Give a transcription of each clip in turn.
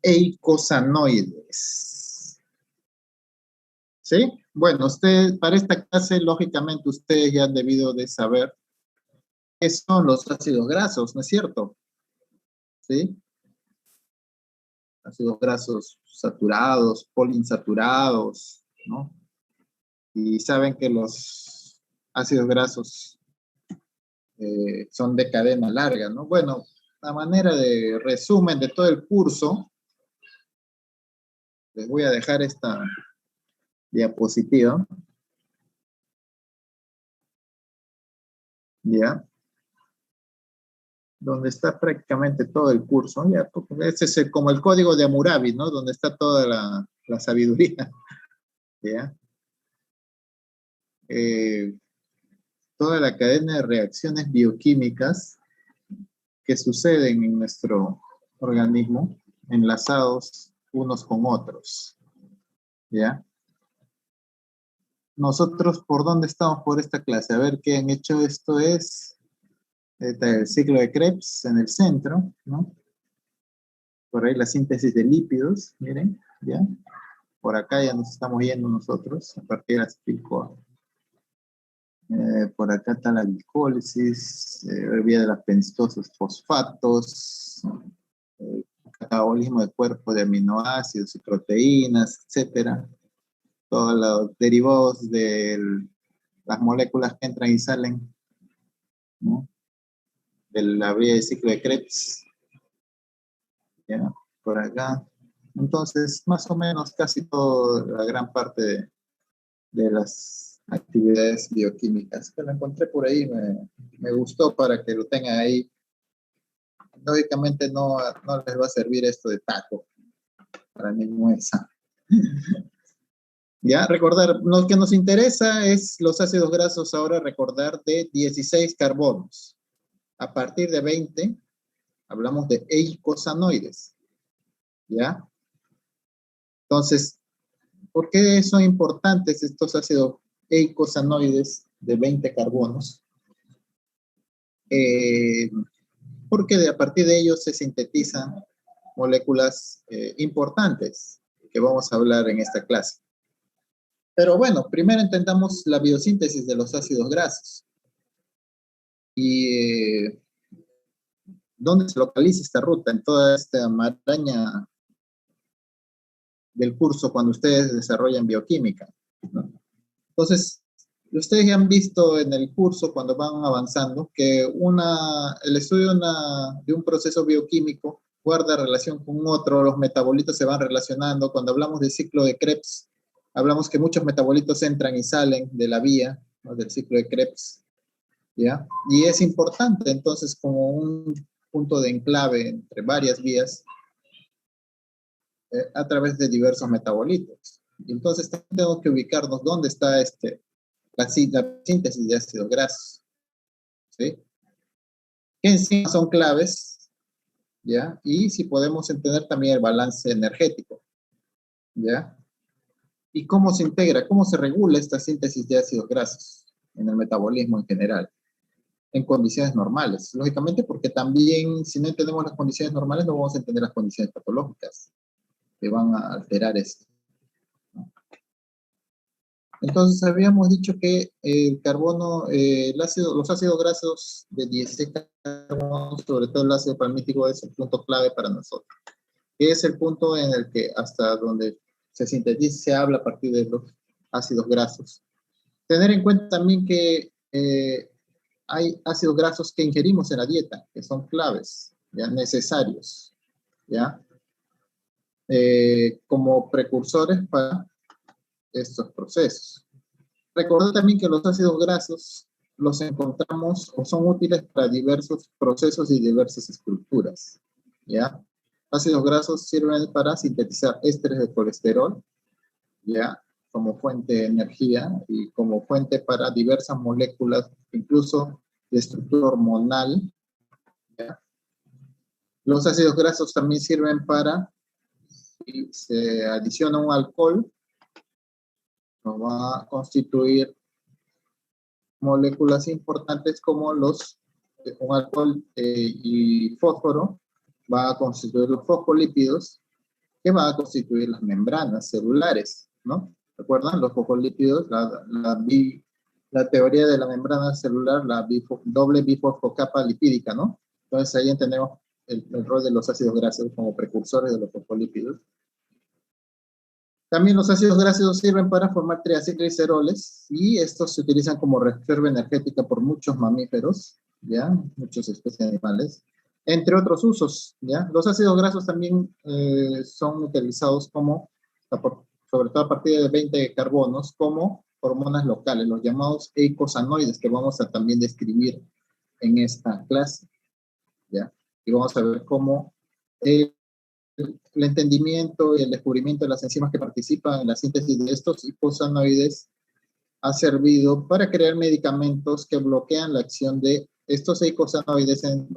eicosanoides. ¿Sí? Bueno, usted, para esta clase, lógicamente, ustedes ya han debido de saber qué son los ácidos grasos, ¿no es cierto? ¿Sí? Ácidos grasos saturados, poliinsaturados, ¿no? Y saben que los ácidos grasos son de cadena larga, ¿no? Bueno, a manera de resumen de todo el curso, les voy a dejar esta diapositiva. ¿Ya? Donde está prácticamente todo el curso. ¿Ya? Ese es como el código de Hammurabi, ¿no? Donde está toda la sabiduría. ¿Ya? Toda la cadena de reacciones bioquímicas que suceden en nuestro organismo, enlazados unos con otros. ¿Ya? Nosotros, ¿por dónde estamos por esta clase? A ver qué han hecho. Esto es el ciclo de Krebs en el centro, ¿no? Por ahí la síntesis de lípidos, miren, ¿ya? Por acá ya nos estamos yendo nosotros, a partir de las pico. Por acá está la glicólisis, vía de las pentosos fosfatos, catabolismo de cuerpo de aminoácidos y proteínas, etcétera. Todos los derivados de las moléculas que entran y salen, ¿no? De la vía de ciclo de Krebs. ¿Ya? Por acá. Entonces, más o menos casi toda la gran parte de las actividades bioquímicas que lo encontré por ahí, me gustó para que lo tengan ahí. Lógicamente no les va a servir esto de taco, para mí no es. Ya, recordar, lo que nos interesa es los ácidos grasos ahora, recordar de 16 carbonos. A partir de 20, hablamos de eicosanoides. ¿Ya? Entonces, ¿por qué son importantes estos ácidos eicosanoides de 20 carbonos? Porque a partir de ellos se sintetizan moléculas importantes que vamos a hablar en esta clase. Pero bueno, primero intentamos la biosíntesis de los ácidos grasos. ¿Y dónde se localiza esta ruta? En toda esta maraña del curso cuando ustedes desarrollan bioquímica, ¿no? Entonces, ustedes ya han visto en el curso cuando van avanzando que el estudio de un proceso bioquímico guarda relación con otro, los metabolitos se van relacionando. Cuando hablamos del ciclo de Krebs, hablamos que muchos metabolitos entran y salen de la vía, ¿no? Del ciclo de Krebs, ¿ya? Y es importante entonces como un punto de enclave entre varias vías a través de diversos metabolitos. Y entonces tengo que ubicarnos dónde está la síntesis de ácidos grasos, ¿sí? ¿Qué enzimas son claves? ¿Ya? Y si podemos entender también el balance energético, ¿ya? ¿Y cómo se integra, cómo se regula esta síntesis de ácidos grasos en el metabolismo en general? En condiciones normales, lógicamente, porque también si no entendemos las condiciones normales no vamos a entender las condiciones patológicas que van a alterar esto, ¿no? Entonces habíamos dicho que el carbono, los ácidos grasos de 16 carbonos, sobre todo el ácido palmítico, es el punto clave para nosotros. Que es el punto en el que hasta donde se sintetiza, se habla a partir de los ácidos grasos. Tener en cuenta también que hay ácidos grasos que ingerimos en la dieta, que son claves, ¿ya? Necesarios, ¿ya? Como precursores para estos procesos. Recordad también que los ácidos grasos los encontramos o son útiles para diversos procesos y diversas estructuras, ¿ya? Ácidos grasos sirven para sintetizar ésteres de colesterol, ¿ya? Como fuente de energía y como fuente para diversas moléculas, incluso de estructura hormonal, ¿ya? Los ácidos grasos también sirven para, si se adiciona un alcohol, nos va a constituir moléculas importantes como un alcohol y fósforo, va a constituir los fosfolípidos, que van a constituir las membranas celulares, ¿no? ¿Recuerdan? Los fosfolípidos, la teoría de la membrana celular, la doble bifosfocapa lipídica, ¿no? Entonces ahí entendemos el rol de los ácidos grasos como precursores de los fosfolípidos. También los ácidos grasos sirven para formar triacilgliceroles y estos se utilizan como reserva energética por muchos mamíferos, ¿ya? Muchas especies animales, entre otros usos, ¿ya? Los ácidos grasos también son utilizados como, sobre todo a partir de 20 carbonos, como hormonas locales, los llamados eicosanoides, que vamos a también describir en esta clase, ¿ya? Y vamos a ver cómo el entendimiento y el descubrimiento de las enzimas que participan en la síntesis de estos eicosanoides ha servido para crear medicamentos que bloquean la acción de estos eicosanoides en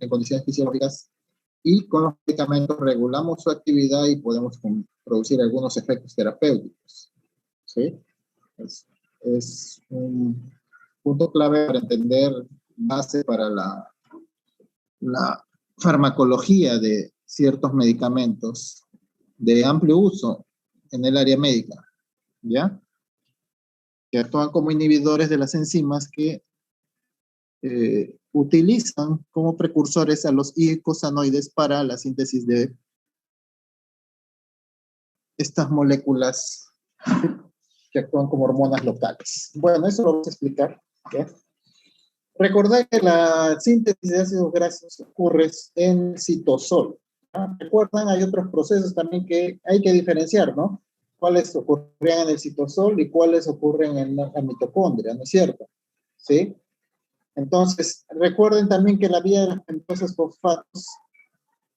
condiciones fisiológicas, y con los medicamentos regulamos su actividad y podemos producir algunos efectos terapéuticos. ¿Sí? Es un punto clave para entender base para la farmacología de ciertos medicamentos de amplio uso en el área médica, ¿ya? Que actúan como inhibidores de las enzimas que utilizan como precursores a los eicosanoides para la síntesis de estas moléculas que actúan como hormonas locales. Bueno, eso lo vamos a explicar, ¿ya? Recordad que la síntesis de ácidos grasos ocurre en el citosol. Recuerdan, hay otros procesos también que hay que diferenciar, ¿no? Cuáles ocurrían en el citosol y cuáles ocurren en la mitocondria, ¿no es cierto? ¿Sí? Entonces, recuerden también que la vía de las pentosas fosfatos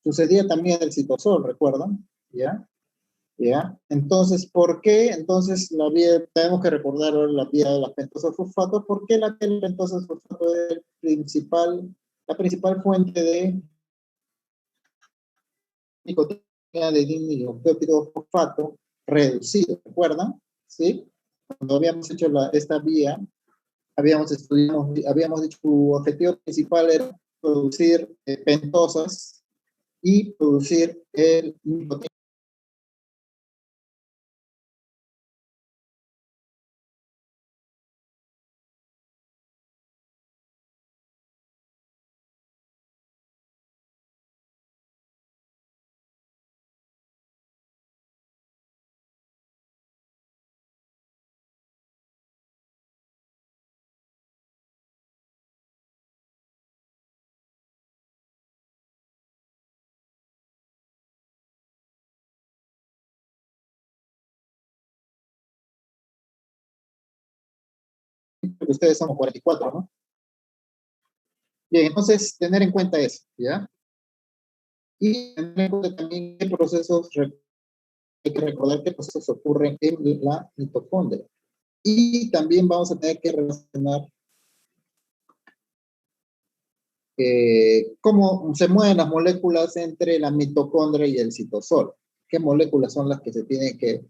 sucedía también en el citosol, ¿recuerdan? ¿Ya? ¿Ya? Entonces, ¿por qué? Entonces, tenemos que recordar ahora la vía de las pentosas fosfatos. ¿Por qué la vía de las pentosas fosfatos es la principal fuente de nicotina de dinucleótido fosfato reducido? ¿Recuerdan? ¿Sí? Cuando habíamos hecho esta vía, habíamos dicho que su objetivo principal era producir pentosas y producir el nicotina. Ustedes son 44, ¿no? Bien, entonces tener en cuenta eso, ¿ya? Y tener en cuenta también qué procesos, hay que recordar qué procesos ocurren en la mitocondria. Y también vamos a tener que relacionar cómo se mueven las moléculas entre la mitocondria y el citosol. ¿Qué moléculas son las que se tienen que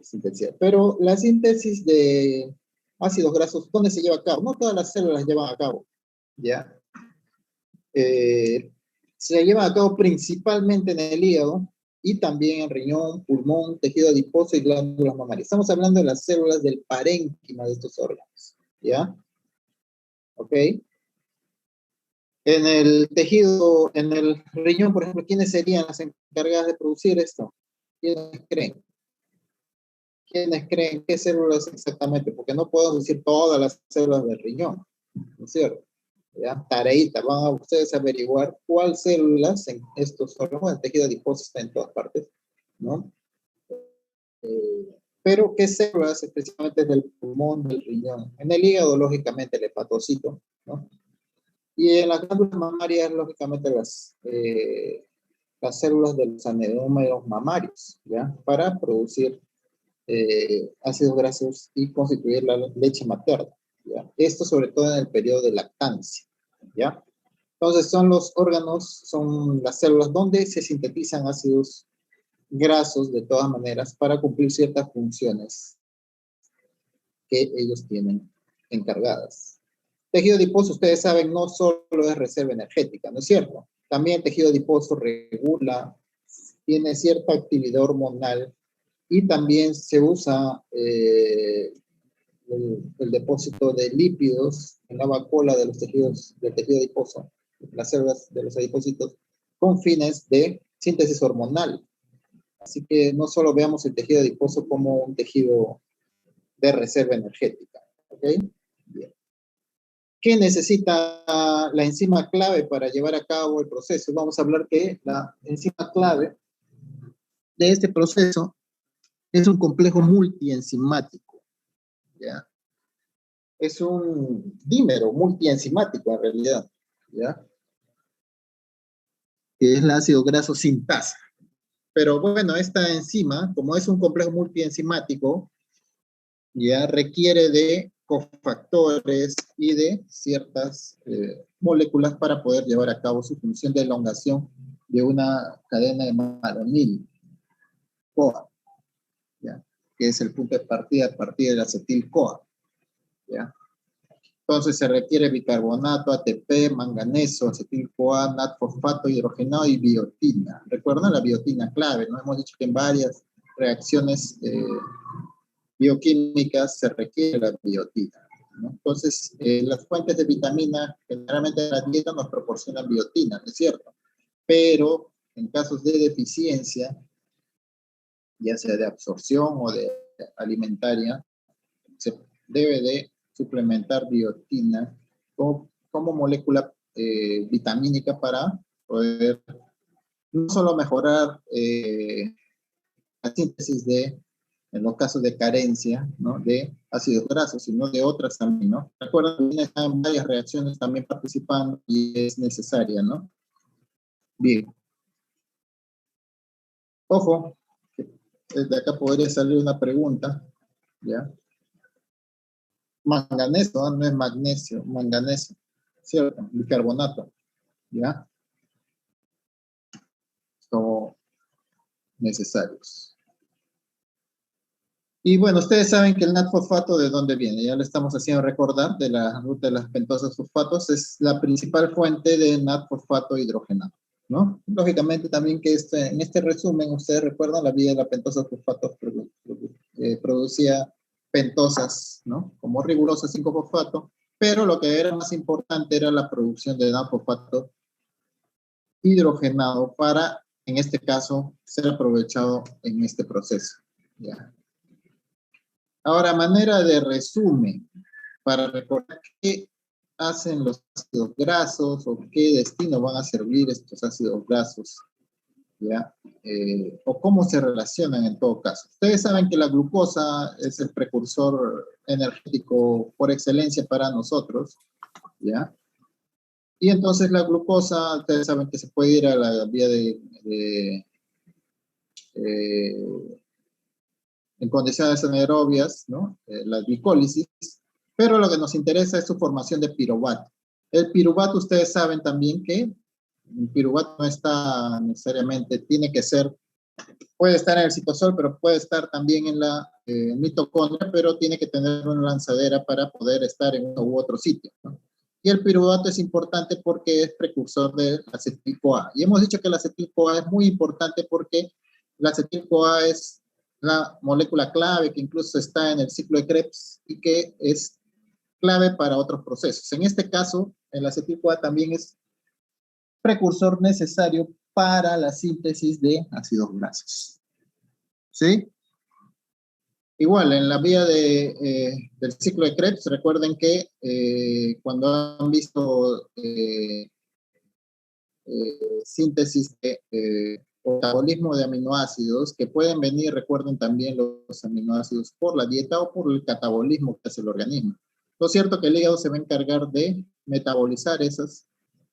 sintetizar? Pero la síntesis de ácidos grasos, ¿dónde se lleva a cabo? No todas las células llevan a cabo, ¿ya? Se lleva a cabo principalmente en el hígado y también en riñón, pulmón, tejido adiposo y glándulas mamarias. Estamos hablando de las células del parénquima de estos órganos, ¿ya? ¿Ok? En el tejido, en el riñón, por ejemplo, ¿quiénes serían las encargadas de producir esto? ¿Quiénes creen? ¿Quiénes creen qué células exactamente? Porque no podemos decir todas las células del riñón, ¿no es cierto? ¿Ya? Tareita, van a ustedes averiguar cuáles células en estos órganos, el tejido adiposo está en todas partes, ¿no? Pero qué células específicamente del pulmón, del riñón. En el hígado, lógicamente, el hepatocito, ¿no? Y en las glándulas mamarias, lógicamente, las células de los adenómeros mamarios, ¿ya? Para producir ácidos grasos y constituir la leche materna, ¿ya? Esto sobre todo en el periodo de lactancia, ¿ya? Entonces son los órganos, son las células donde se sintetizan ácidos grasos de todas maneras para cumplir ciertas funciones que ellos tienen encargadas. Tejido adiposo, ustedes saben, no solo es reserva energética, ¿no es cierto? También el tejido adiposo regula tiene cierta actividad hormonal y también se usa el depósito de lípidos en la vacuola de los tejidos, del tejido adiposo, las células de los adipocitos, con fines de síntesis hormonal. Así que no solo veamos el tejido adiposo como un tejido de reserva energética. ¿Ok? Bien. ¿Qué necesita la enzima clave para llevar a cabo el proceso? Vamos a hablar que la enzima clave de este proceso es un complejo multienzimático. ¿Ya? Es un dímero multienzimático en realidad, ¿ya? Que es el ácido graso sintasa. Pero bueno, esta enzima, como es un complejo multienzimático, ya requiere de cofactores y de ciertas moléculas para poder llevar a cabo su función de elongación de una cadena de malonil, CoA, ¿ya? Que es el punto de partida a partir del acetil-CoA, ¿ya? Entonces se requiere bicarbonato, ATP, manganeso, acetil-CoA, NAT-fosfato, hidrogenado y biotina. ¿Recuerdan la biotina clave? ¿No? Hemos dicho que en varias reacciones bioquímicas se requiere la biotina, ¿no? Entonces, las fuentes de vitamina, generalmente la dieta nos proporcionan biotina, ¿no es cierto? Pero en casos de deficiencia, ya sea de absorción o de alimentaria, se debe de suplementar biotina como molécula vitamínica para poder no solo mejorar la síntesis de, en los casos de carencia, ¿no? De ácidos grasos, sino de otras también, ¿no? Recuerden que están varias reacciones también participando y es necesaria, ¿no? Bien. Ojo, desde acá podría salir una pregunta, ¿ya? Manganeso, ¿no? No es magnesio, manganeso, ¿cierto? Bicarbonato, ¿ya? Son necesarios. Y bueno, ustedes saben que el NAT-fosfato, ¿de dónde viene? Ya lo estamos haciendo recordar, de la ruta de las pentosas fosfatos, es la principal fuente de NAT-fosfato hidrogenado, ¿no? Lógicamente también que en este resumen, ustedes recuerdan, la vida de la pentosa fosfato producía pentosas, ¿no? Como rigurosa 5-fosfato, pero lo que era más importante era la producción de NAT-fosfato hidrogenado para, en este caso, ser aprovechado en este proceso, ¿ya? Ahora, manera de resumen, para recordar qué hacen los ácidos grasos o qué destino van a servir estos ácidos grasos, ¿ya? O cómo se relacionan en todo caso. Ustedes saben que la glucosa es el precursor energético por excelencia para nosotros, ¿ya? Y entonces la glucosa, ustedes saben que se puede ir a la vía en condiciones anaerobias, ¿no? La glicólisis, pero lo que nos interesa es su formación de piruvato. El piruvato, ustedes saben también que el piruvato no está necesariamente, tiene que ser, puede estar en el citosol, pero puede estar también en la mitocondria, pero tiene que tener una lanzadera para poder estar en uno u otro sitio, ¿no? Y el piruvato es importante porque es precursor del acetil-CoA. Y hemos dicho que el acetil-CoA es muy importante porque el acetil-CoA es la molécula clave que incluso está en el ciclo de Krebs y que es clave para otros procesos. En este caso, el acetil-CoA también es precursor necesario para la síntesis de ácidos grasos. ¿Sí? Igual, en la vía del ciclo de Krebs, recuerden que cuando han visto síntesis de metabolismo de aminoácidos, que pueden venir, recuerden también los aminoácidos por la dieta o por el catabolismo que hace el organismo. Lo cierto que el hígado se va a encargar de metabolizar esas,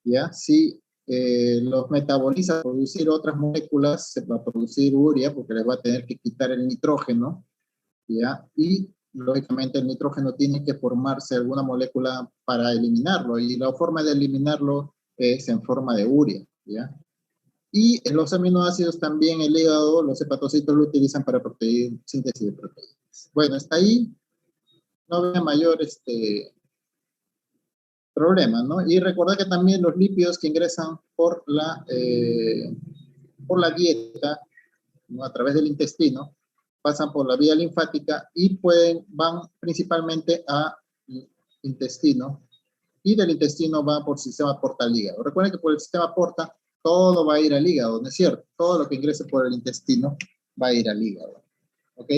¿ya? Si los metaboliza a producir otras moléculas, se va a producir urea porque les va a tener que quitar el nitrógeno, ¿ya? Y lógicamente el nitrógeno tiene que formarse alguna molécula para eliminarlo, y la forma de eliminarlo es en forma de urea, ¿ya? Y en los aminoácidos también el hígado, los hepatocitos lo utilizan para síntesis de proteínas. Bueno, hasta ahí no veo mayor problema, ¿no? Y recordar que también los lípidos que ingresan por por la dieta, ¿no? A través del intestino, pasan por la vía linfática y van principalmente a intestino, y del intestino va por sistema porta al hígado. Recuerden que por el sistema porta todo va a ir al hígado, ¿no es cierto? Todo lo que ingrese por el intestino va a ir al hígado, ¿ok?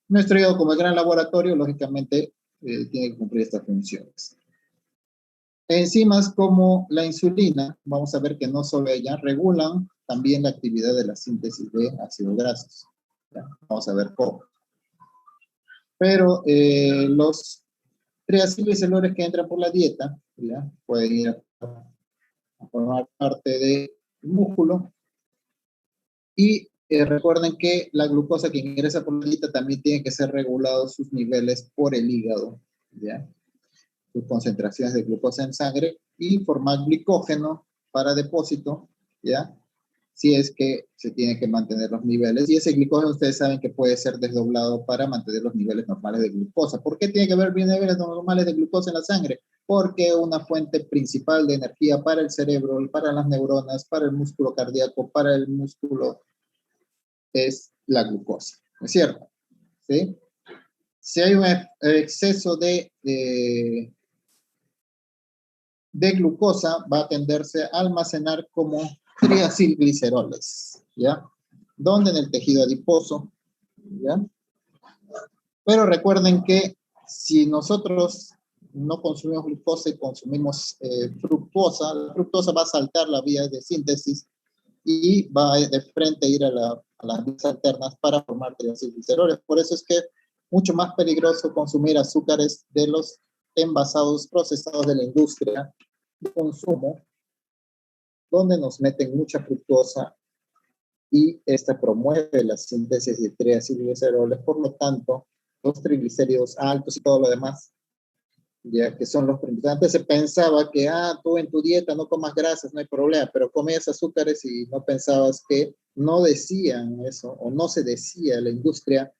Nuestro hígado, como el gran laboratorio, lógicamente tiene que cumplir estas funciones. Enzimas como la insulina, vamos a ver que no solo ellas regulan también la actividad de la síntesis de ácidos grasos. ¿Ya? Vamos a ver cómo. Pero los triacilgliceroles que entran por la dieta, ¿ya? Pueden ir a formar parte del músculo. Y recuerden que la glucosa que ingresa por la dieta también tiene que ser regulado sus niveles por el hígado, ¿ya? Sus concentraciones de glucosa en sangre y formar glicógeno para depósito, ¿ya? Si es que se tiene que mantener los niveles. Y ese glicógeno ustedes saben que puede ser desdoblado para mantener los niveles normales de glucosa. ¿Por qué tiene que haber niveles normales de glucosa en la sangre? Porque una fuente principal de energía para el cerebro, para las neuronas, para el músculo cardíaco, para el músculo, es la glucosa, ¿no es cierto? ¿Sí? Si hay un exceso de glucosa, va a tenderse a almacenar como triacilgliceroles, ¿ya? Donde en el tejido adiposo, ¿ya? Pero recuerden que si nosotros no consumimos glucosa y consumimos fructosa, la fructosa va a saltar la vía de síntesis y va de frente a ir a las vías alternas para formar triacilgliceroles. Por eso es que es mucho más peligroso consumir azúcares de los envasados procesados de la industria de consumo, donde nos meten mucha fructosa y esta promueve la síntesis de triacilgliceroles. Por lo tanto, los triglicéridos altos y todo lo demás, ya que son los principales. Antes se pensaba que, tú en tu dieta no comas grasas, no hay problema, pero comías azúcares y no pensabas que no decían eso, o no se decía, la industria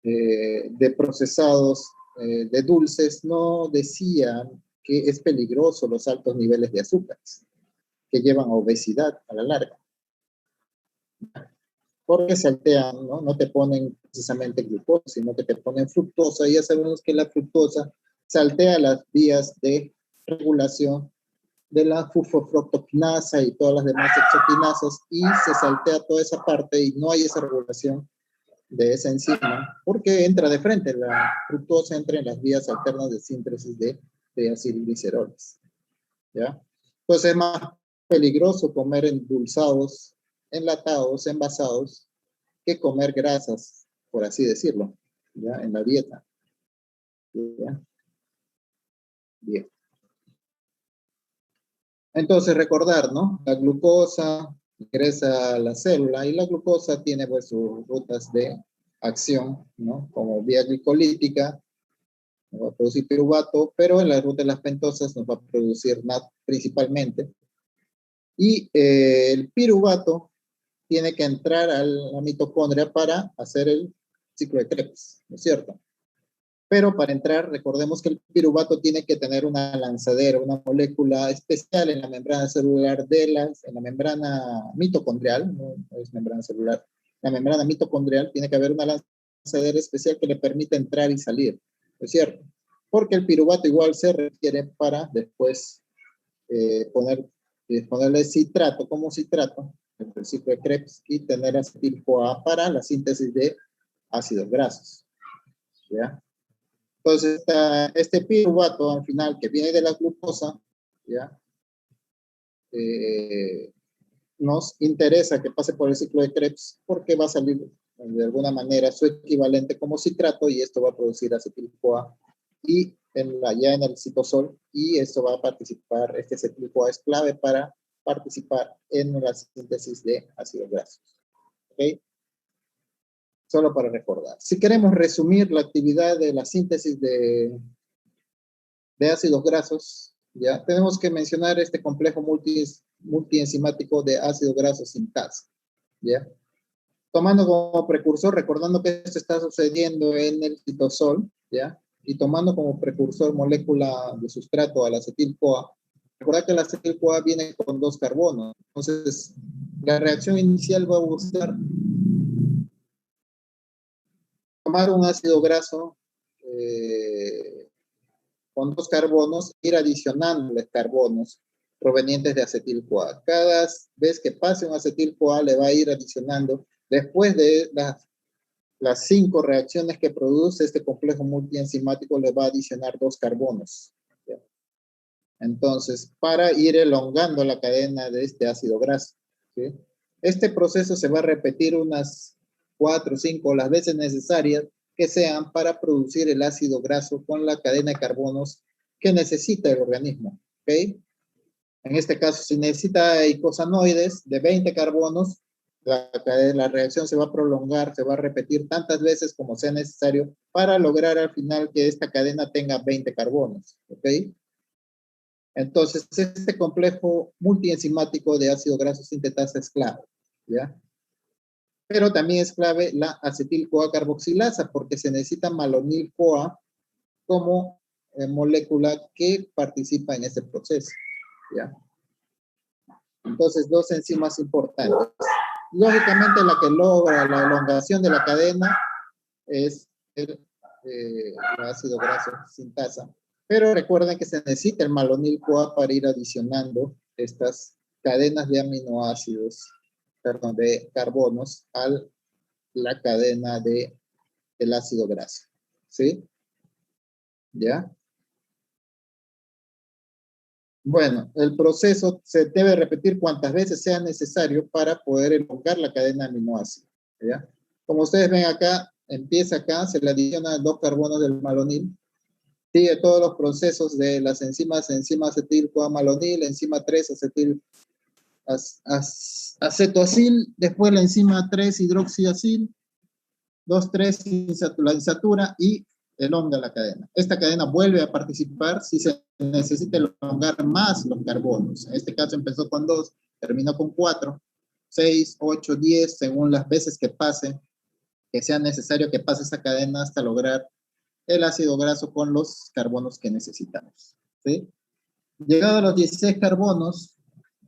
de procesados de dulces no decían que es peligroso los altos niveles de azúcares, que llevan a obesidad a la larga. Porque saltean, ¿no? No te ponen precisamente glucosa, sino que te ponen fructosa, y ya sabemos que la fructosa saltea las vías de regulación de la fosfofructoquinasa y todas las demás exoquinasas, y se saltea toda esa parte y no hay esa regulación de esa enzima, porque entra de frente, la fructosa entra en las vías alternas de síntesis de acilgliceroles, ¿ya? Entonces es más peligroso comer endulzados, enlatados, envasados, que comer grasas, por así decirlo, ¿ya? En la dieta. ¿Ya? Bien. Entonces recordar, ¿no? La glucosa ingresa a la célula y la glucosa tiene pues sus rutas de acción, ¿no? Como vía glicolítica, nos va a producir piruvato, pero en la ruta de las pentosas nos va a producir NAD principalmente. Y el piruvato tiene que entrar a la mitocondria para hacer el ciclo de Krebs, ¿no es cierto? Pero para entrar, recordemos que el piruvato tiene que tener una lanzadera, una molécula especial en la membrana celular en la membrana mitocondrial, no es membrana celular, la membrana mitocondrial tiene que haber una lanzadera especial que le permita entrar y salir, ¿no es cierto? Porque el piruvato igual se requiere para después ponerle citrato como citrato, el ciclo de Krebs, y tener acetil-CoA para la síntesis de ácidos grasos, ¿ya? Entonces, este piruvato al final que viene de la glucosa, ¿ya? Nos interesa que pase por el ciclo de Krebs porque va a salir de alguna manera su equivalente como citrato y esto va a producir acetil-CoA y ya en el citosol, y esto va a participar, este acetil-CoA es clave para participar en la síntesis de ácidos grasos. ¿Ok? Solo para recordar. Si queremos resumir la actividad de la síntesis de ácidos grasos, ya tenemos que mencionar este complejo multienzimático de ácido graso sintasa, ya. Tomando como precursor, recordando que esto está sucediendo en el citosol, ya, y tomando como precursor molécula de sustrato al acetil-CoA. Recuerda que el acetil-CoA viene con 2 carbonos, entonces La reacción inicial va a buscar tomar un ácido graso con 2 carbonos, ir adicionándoles carbonos provenientes de acetil-CoA. Cada vez que pase un acetil-CoA le va a ir adicionando, después de las 5 reacciones que produce este complejo multienzimático, le va a adicionar 2 carbonos. ¿Ya? Entonces, para ir elongando la cadena de este ácido graso. ¿Sí? Este proceso se va a repetir unas 4 o 5 las veces necesarias que sean para producir el ácido graso con la cadena de carbonos que necesita el organismo. ¿Okay? En este caso, si necesita eicosanoides de 20 carbonos, la reacción se va a prolongar, se va a repetir tantas veces como sea necesario para lograr al final que esta cadena tenga 20 carbonos. ¿Ok? Entonces, este complejo multienzimático de ácido graso sintetasa es clave. ¿Ya? Pero también es clave la acetil-CoA carboxilasa porque se necesita malonil-CoA como molécula que participa en este proceso. ¿Ya? Entonces, 2 enzimas importantes. Lógicamente, la que logra la elongación de la cadena es el ácido graso sintasa. Pero recuerden que se necesita el malonil-CoA para ir adicionando estas cadenas de aminoácidos, perdón, de carbonos a la cadena del ácido graso. ¿Sí? ¿Ya? Bueno, el proceso se debe repetir cuantas veces sea necesario para poder elongar la cadena de aminoácidos. ¿Ya? Como ustedes ven acá, empieza acá, se le adicionan 2 carbonos del malonil, sigue todos los procesos de las enzimas, enzima acetil-CoA-malonil, enzima 3 acetil acetoacil, después la enzima 3 hidroxiacil, 2,3 la insatura y elonga la cadena. Esta cadena vuelve a participar si se necesita elongar más los carbonos. En este caso empezó con 2, terminó con 4, 6, 8, 10, según las veces que pase, que sea necesario que pase esta cadena hasta lograr el ácido graso con los carbonos que necesitamos. ¿Sí? Llegado a los 16 carbonos,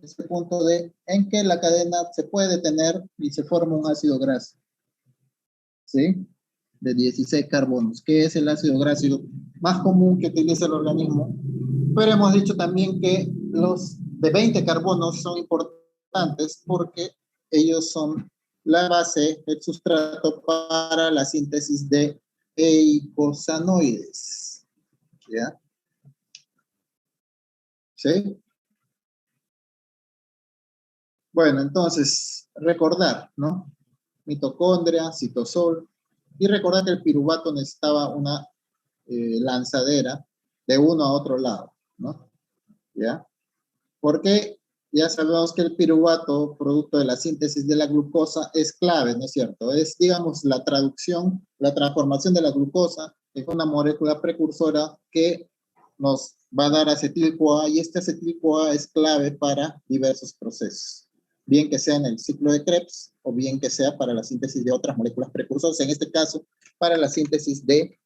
este punto en que la cadena se puede detener y se forma un ácido graso. ¿Sí? De 16 carbonos, que es el ácido graso más común que utiliza el organismo. Pero hemos dicho también que los de 20 carbonos son importantes porque ellos son la base, el sustrato para la síntesis de eicosanoides. ¿Ya? ¿Sí? Bueno, entonces, recordar, ¿no? Mitocondria, citosol, y recordar que el piruvato necesitaba una lanzadera de uno a otro lado, ¿no? ¿Ya? Porque ya sabemos que el piruvato, producto de la síntesis de la glucosa, es clave, ¿no es cierto? Es, digamos, la traducción, la transformación de la glucosa en una molécula precursora que nos va a dar acetil-CoA, y este acetil-CoA es clave para diversos procesos, bien que sea en el ciclo de Krebs o bien que sea para la síntesis de otras moléculas precursoras, en este caso, para la síntesis de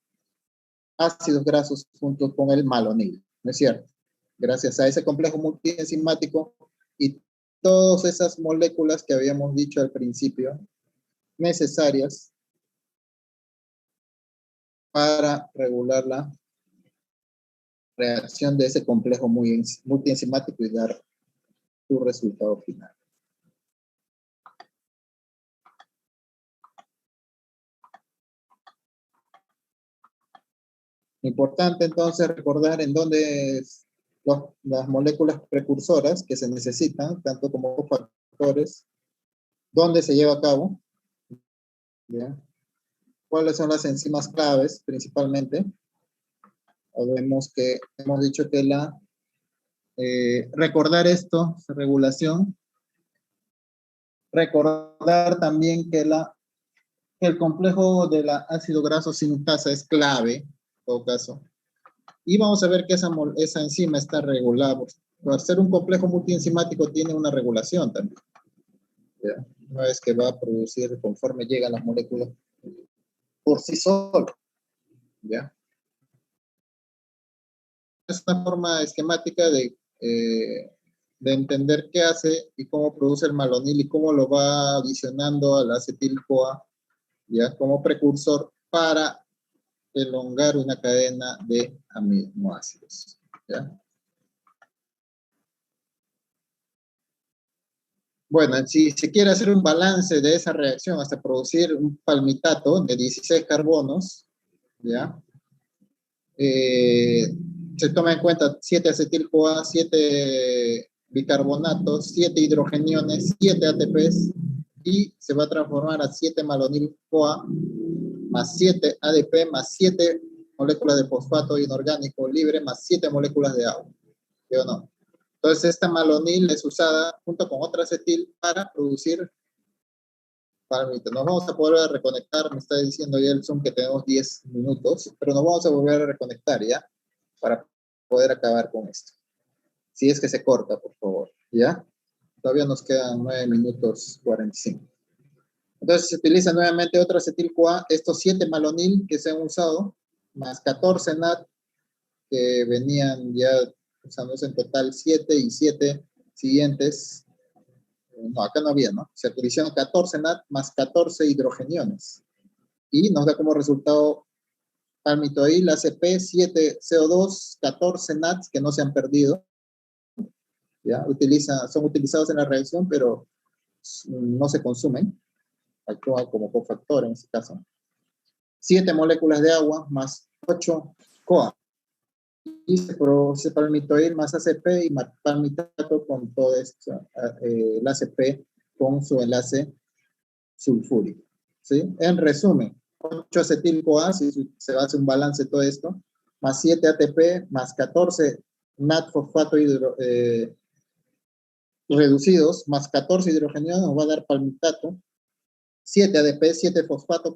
ácidos grasos junto con el malonil, ¿no es cierto? Gracias a ese complejo multienzimático y todas esas moléculas que habíamos dicho al principio, necesarias para regular la reacción de ese complejo multienzimático y dar su resultado final. Importante entonces recordar en dónde las moléculas precursoras que se necesitan, tanto como factores, dónde se lleva a cabo, ¿ya? ¿Cuáles son las enzimas claves principalmente? Vemos que hemos dicho que recordar esto, regulación, recordar también que el complejo de la ácido graso sintasa es clave, en todo caso, y vamos a ver que esa enzima está regulada. Al ser un complejo multienzimático tiene una regulación también. ¿Ya? No es que va a producir conforme llegan las moléculas por sí solo. ¿Ya? Es una forma esquemática de de entender qué hace y cómo produce el malonil y cómo lo va adicionando al acetil-CoA, ya como precursor para elongar una cadena de aminoácidos, ¿ya? Bueno, si se quiere hacer un balance de esa reacción hasta producir un palmitato de 16 carbonos, ¿ya? Se toma en cuenta 7 acetil-CoA, 7 bicarbonatos, 7 hidrogeniones, 7 ATPs, y se va a transformar a 7 malonil-CoA más 7 ADP más 7 moléculas de fosfato inorgánico libre más 7 moléculas de agua. ¿Sí o no? Entonces, esta malonil es usada junto con otra acetil para producir palmito. Nos vamos a volver a reconectar, me está diciendo ya el Zoom que tenemos 10 minutos, pero nos vamos a volver a reconectar, ¿ya? Para poder acabar con esto. Si es que se corta, por favor, ¿ya? Todavía nos quedan 9 minutos 45. Entonces se utiliza nuevamente otra acetil-CoA, estos 7 malonil que se han usado, más 14 NAT que venían ya usándose en total 7 y 7 siguientes. No, acá no había, ¿no? Se utilizaron 14 NAT más 14 hidrogeniones. Y nos da como resultado palmitoil, ACP, 7 CO2, 14 NATs que no se han perdido. ¿Ya? Son utilizados en la reacción, pero no se consumen. Actúan como cofactor en este caso. 7 moléculas de agua más 8 CoA. Y se produce palmitoil más ACP y palmitato con todo esto, el ACP con su enlace sulfúrico. ¿Sí? En resumen, 8 acetil-CoA, si se hace un balance de todo esto, más 7 ATP, más 14 NAT fosfato reducidos, más 14 hidrogeniones, nos va a dar palmitato, 7 ADP, 7 fosfato,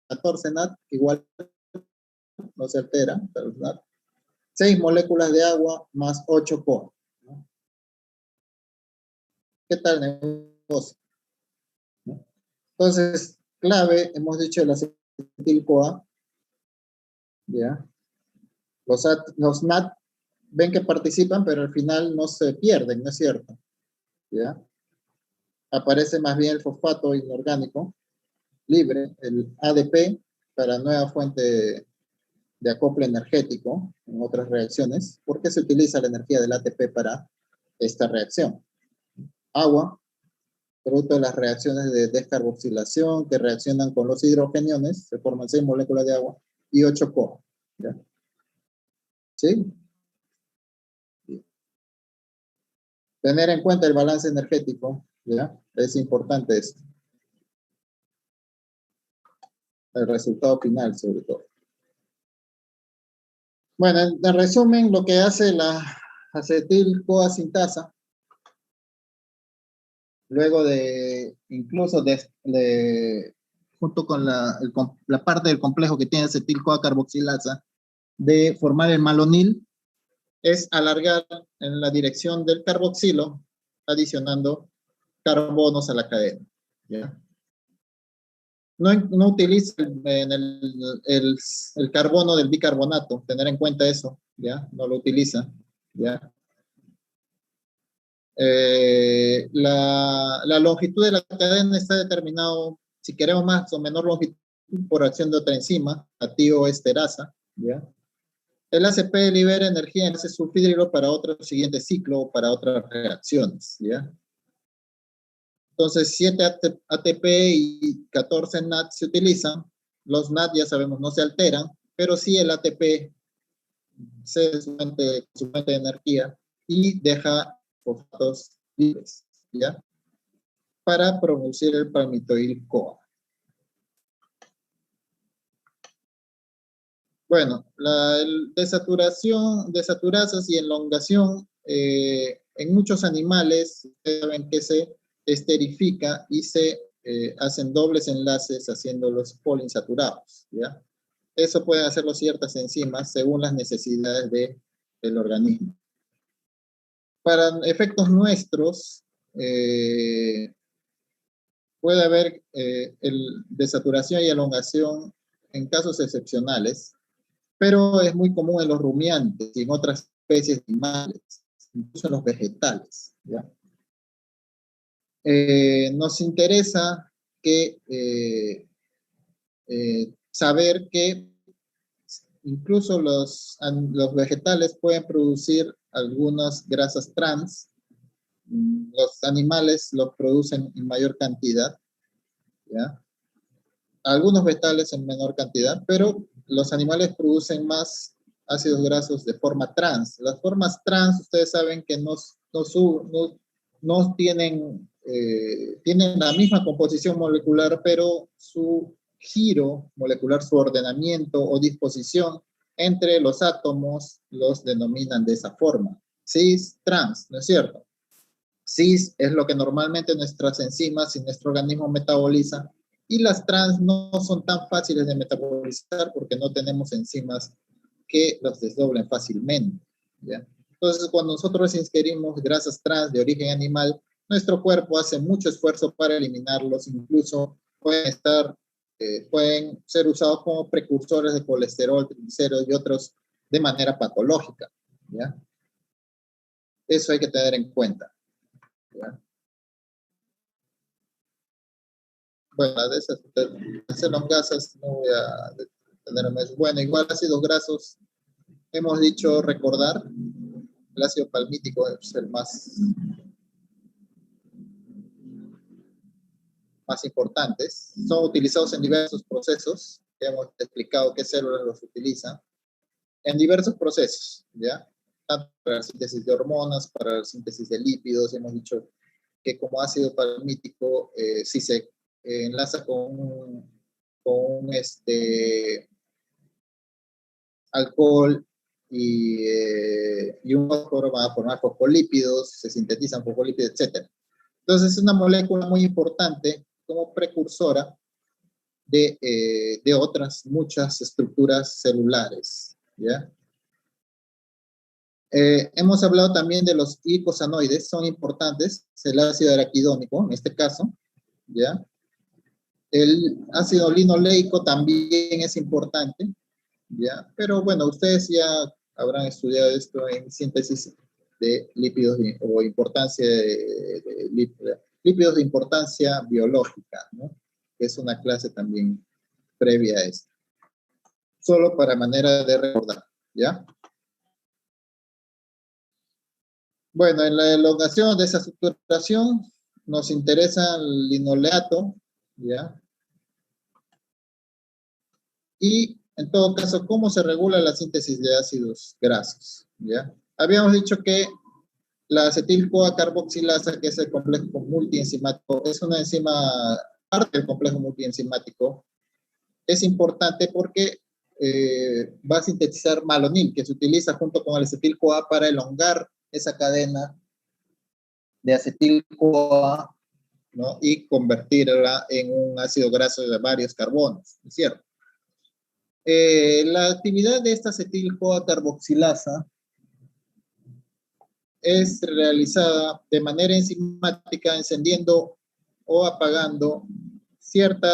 14 NAT, igual no se altera, 6 moléculas de agua más 8 CoA. ¿No? ¿Qué tal negocio? ¿No? Entonces, clave, hemos dicho el acetil-CoA, ¿ya? Los NAT ven que participan, pero al final no se pierden, ¿no es cierto? ¿Ya? Aparece más bien el fosfato inorgánico libre, el ADP, para nueva fuente de acople energético en otras reacciones. ¿Por qué se utiliza la energía del ATP para esta reacción? Agua, producto de las reacciones de descarboxilación que reaccionan con los hidrogeniones, se forman 6 moléculas de agua y 8 CoA. ¿Ya? ¿Sí? Tener en cuenta el balance energético, ¿ya? Es importante esto. El resultado final, sobre todo. Bueno, en resumen, lo que hace la acetil-CoA sintasa, luego de, incluso junto con la parte del complejo que tiene acetil-CoA carboxilasa, de formar el malonil, es alargar en la dirección del carboxilo, adicionando carbonos a la cadena. ¿Ya? No utiliza el carbono del bicarbonato, tener en cuenta eso, ¿ya? No lo utiliza, ¿ya? La longitud de la cadena está determinado, si queremos más o menor longitud, por acción de otra enzima, la tioesterasa, ¿ya? El ACP libera energía en ese sulfhídrido para otro siguiente ciclo o para otras reacciones, ¿ya? Entonces, 7 ATP y 14 NAT se utilizan. Los NAT, ya sabemos, no se alteran, pero sí el ATP se su fuente de energía y deja fosfatos libres, ¿ya? Para producir el palmitoil-CoA. Bueno, desaturasas y elongación en muchos animales, ustedes saben que se esterifica y se hacen dobles enlaces haciéndolos poliinsaturados, ¿ya? Eso pueden hacerlo ciertas enzimas según las necesidades del organismo. Para efectos nuestros, puede haber desaturación y elongación en casos excepcionales, pero es muy común en los rumiantes y en otras especies animales, incluso en los vegetales, ¿ya? Nos interesa que, saber que incluso los vegetales pueden producir algunas grasas trans. Los animales los producen en mayor cantidad, ¿ya? Algunos vegetales en menor cantidad, pero los animales producen más ácidos grasos de forma trans. Las formas trans, ustedes saben que no tienen, tienen la misma composición molecular, pero su giro molecular, su ordenamiento o disposición entre los átomos los denominan de esa forma. Cis, trans, ¿no es cierto? Cis es lo que normalmente nuestras enzimas y nuestro organismo metaboliza, y las trans no son tan fáciles de metabolizar porque no tenemos enzimas que los desdoblen fácilmente, ¿ya? Entonces, cuando nosotros ingerimos grasas trans de origen animal, nuestro cuerpo hace mucho esfuerzo para eliminarlos, incluso pueden ser usados como precursores de colesterol, triglicéridos y otros de manera patológica, ¿ya? Eso hay que tener en cuenta, ¿ya? Bueno, de esas gasas no voy a detenerme. Bueno, igual ácidos grasos, hemos dicho recordar, el ácido palmítico es el más importantes. Son utilizados en diversos procesos. Hemos explicado qué células los utilizan. En diversos procesos, ¿ya? Tanto para la síntesis de hormonas, para la síntesis de lípidos. Hemos dicho que como ácido palmítico, si se enlaza con un alcohol y un fósforo va a formar fosfolípidos, se sintetizan fosfolípidos, etc. Entonces es una molécula muy importante como precursora de otras muchas estructuras celulares, ¿ya? Hemos hablado también de los icosanoides, son importantes, el ácido araquidónico en este caso, ¿ya? El ácido linoleico también es importante, ¿ya? Pero bueno, ustedes ya habrán estudiado esto en síntesis de lípidos o importancia de lípidos de importancia biológica, ¿no? Que es una clase también previa a esto. Solo para manera de recordar, ¿ya? Bueno, en la elongación de esa estructuración nos interesa el linoleato, ¿ya? Y en todo caso, ¿cómo se regula la síntesis de ácidos grasos? ¿Ya? Habíamos dicho que la acetil-CoA carboxilasa, que es el complejo multienzimático, es una enzima, parte del complejo multienzimático, es importante porque va a sintetizar malonil, que se utiliza junto con el acetil-CoA para elongar esa cadena de acetil-CoA, ¿no? Y convertirla en un ácido graso de varios carbonos, ¿es cierto? La actividad de esta acetil-CoA carboxilasa es realizada de manera enzimática encendiendo o apagando cierto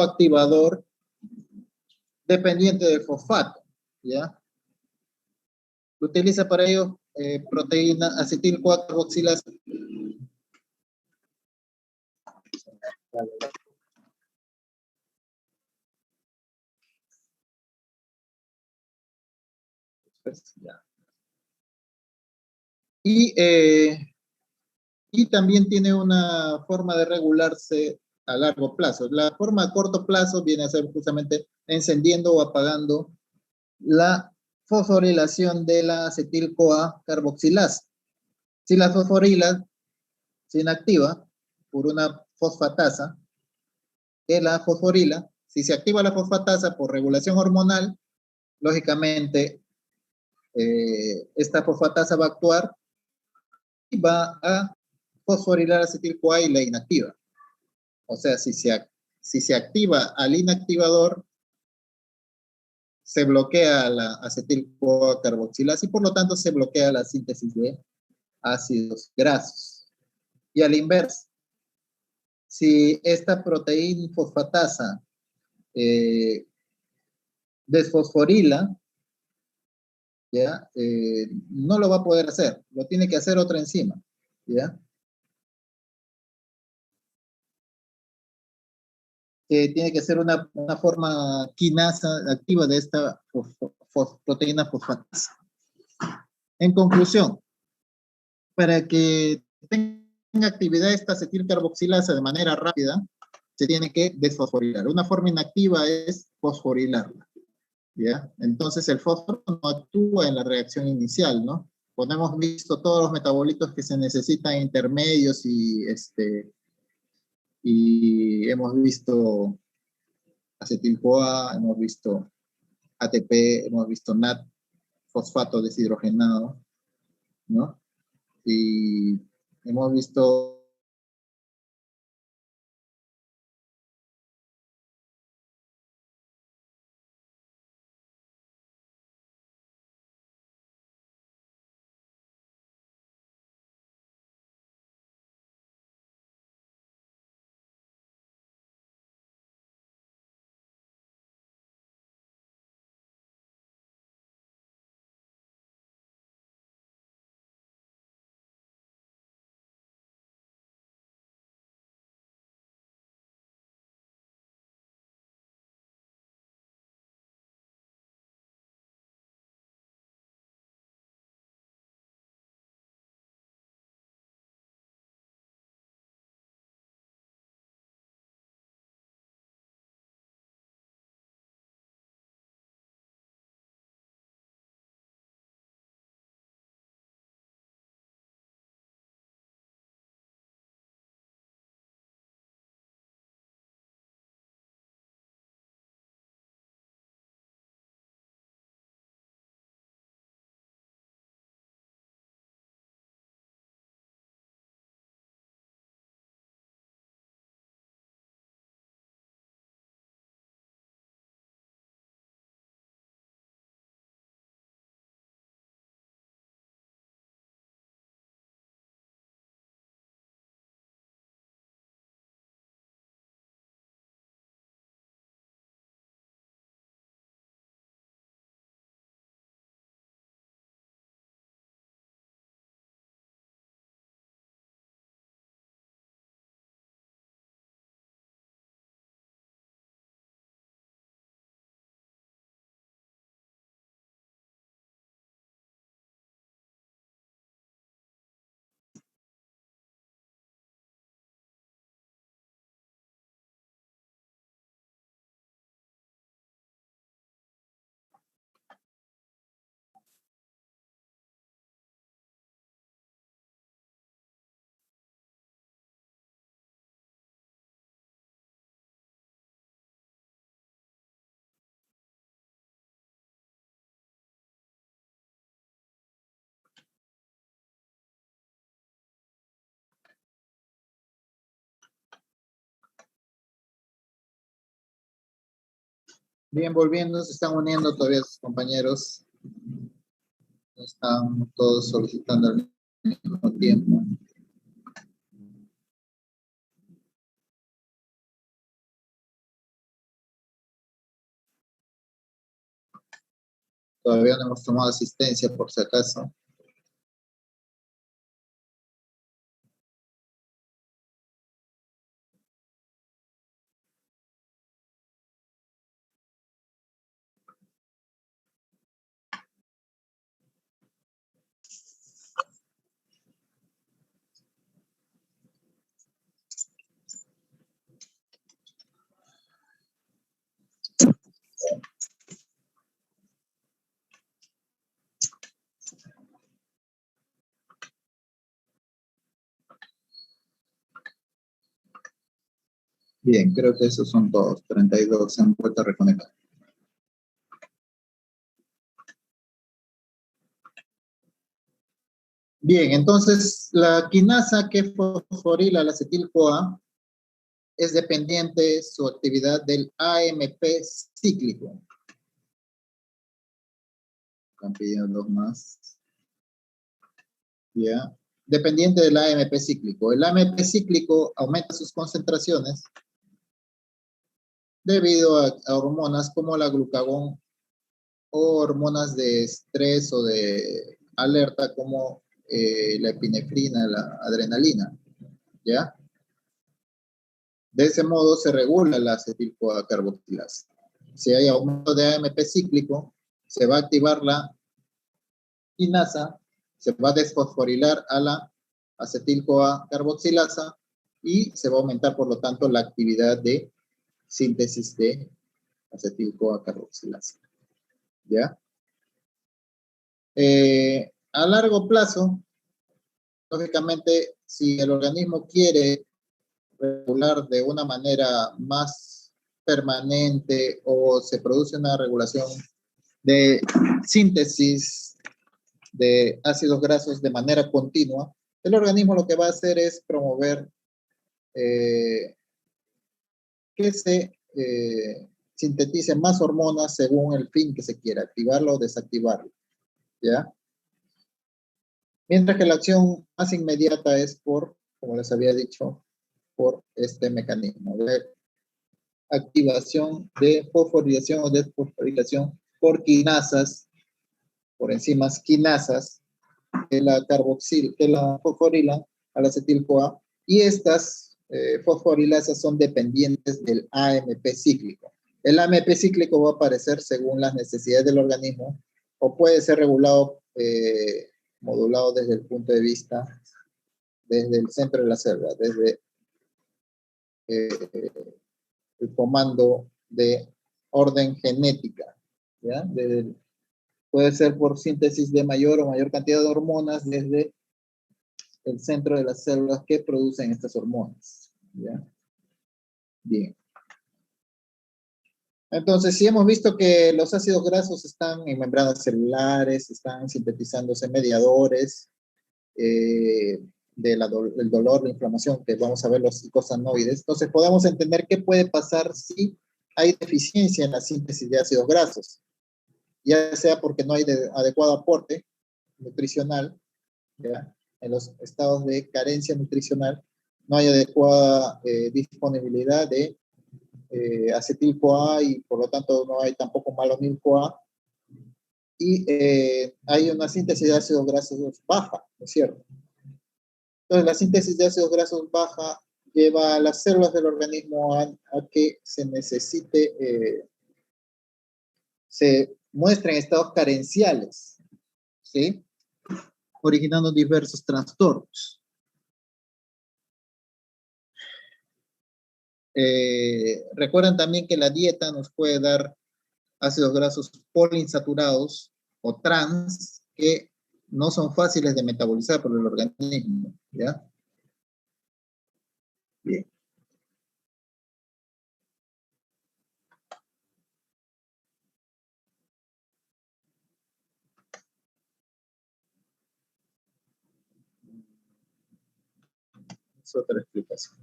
activador dependiente del fosfato, ¿ya? Utiliza para ello proteína acetil-CoA carboxilasa. Y también tiene una forma de regularse a largo plazo. La forma a corto plazo viene a ser justamente encendiendo o apagando la fosforilación de la acetil-CoA carboxilasa. Si la fosforila se inactiva por una fosfatasa, que la fosforila, si se activa la fosfatasa por regulación hormonal, lógicamente esta fosfatasa va a actuar y va a fosforilar acetil-CoA y la inactiva. O sea, si se activa al inactivador, se bloquea la acetil-CoA carboxilasa y por lo tanto se bloquea la síntesis de ácidos grasos. Y a la inversa, si esta proteína fosfatasa desfosforila ¿ya? No lo va a poder hacer, lo tiene que hacer otra enzima, ¿ya? Tiene que ser una forma quinasa activa de esta proteína fosfatasa. En conclusión, para que tenga actividad esta acetilcarboxilasa de manera rápida, se tiene que desfosforilar. Una forma inactiva es fosforilarla, ¿ya? Entonces el fósforo no actúa en la reacción inicial, ¿no? Cuando hemos visto todos los metabolitos que se necesitan intermedios y hemos visto acetil-CoA, hemos visto ATP, hemos visto NAT, fosfato deshidrogenado, ¿no? Y hemos visto bien volviendo, se están uniendo todavía sus compañeros, están todos solicitando al mismo tiempo. Todavía no hemos tomado asistencia por si acaso. Bien, creo que esos son todos, 32 se han vuelto a reconectar. Bien, entonces la quinasa que fosforila la acetil-CoA es dependiente su actividad del AMP cíclico. Están pidiendo dos más. Ya. Dependiente del AMP cíclico. El AMP cíclico aumenta sus concentraciones debido a hormonas como la glucagón o hormonas de estrés o de alerta como la epinefrina, la adrenalina, ¿ya? De ese modo se regula la acetil-CoA carboxilasa. Si hay aumento de AMP cíclico, se va a activar la quinasa, se va a desfosforilar a la acetil-CoA carboxilasa y se va a aumentar, por lo tanto, la actividad de síntesis de acetil-CoA carboxilasa. ¿Ya? A largo plazo, lógicamente, si el organismo quiere regular de una manera más permanente o se produce una regulación de síntesis de ácidos grasos de manera continua, el organismo lo que va a hacer es promover que se sintetice más hormonas según el fin que se quiera, activarlo o desactivarlo, ¿ya? Mientras que la acción más inmediata es por, como les había dicho, por este mecanismo de activación de fosforilación o desfosforilación por quinasas, por enzimas quinasas, que la fosforilan al acetil-CoA, y estas fosforilasas son dependientes del AMP cíclico. El AMP cíclico va a aparecer según las necesidades del organismo o puede ser regulado, modulado desde el punto de vista, desde el centro de la célula, desde el comando de orden genética, ¿ya? Puede ser por síntesis de mayor o mayor cantidad de hormonas desde el centro de las células que producen estas hormonas, ¿ya? Bien. Entonces, si hemos visto que los ácidos grasos están en membranas celulares, están sintetizándose mediadores del dolor, la inflamación, que vamos a ver los icosanoides, entonces podemos entender qué puede pasar si hay deficiencia en la síntesis de ácidos grasos, ya sea porque no hay adecuado aporte nutricional, ¿ya? En los estados de carencia nutricional, no hay adecuada disponibilidad de acetil-CoA y por lo tanto no hay tampoco malonil-CoA, y hay una síntesis de ácidos grasos baja, ¿no es cierto? Entonces la síntesis de ácidos grasos baja lleva a las células del organismo a que se necesite, se muestren estados carenciales, ¿sí? Originando diversos trastornos. Recuerden también que la dieta nos puede dar ácidos grasos poliinsaturados o trans que no son fáciles de metabolizar por el organismo, ¿ya? Bien. Es otra explicación.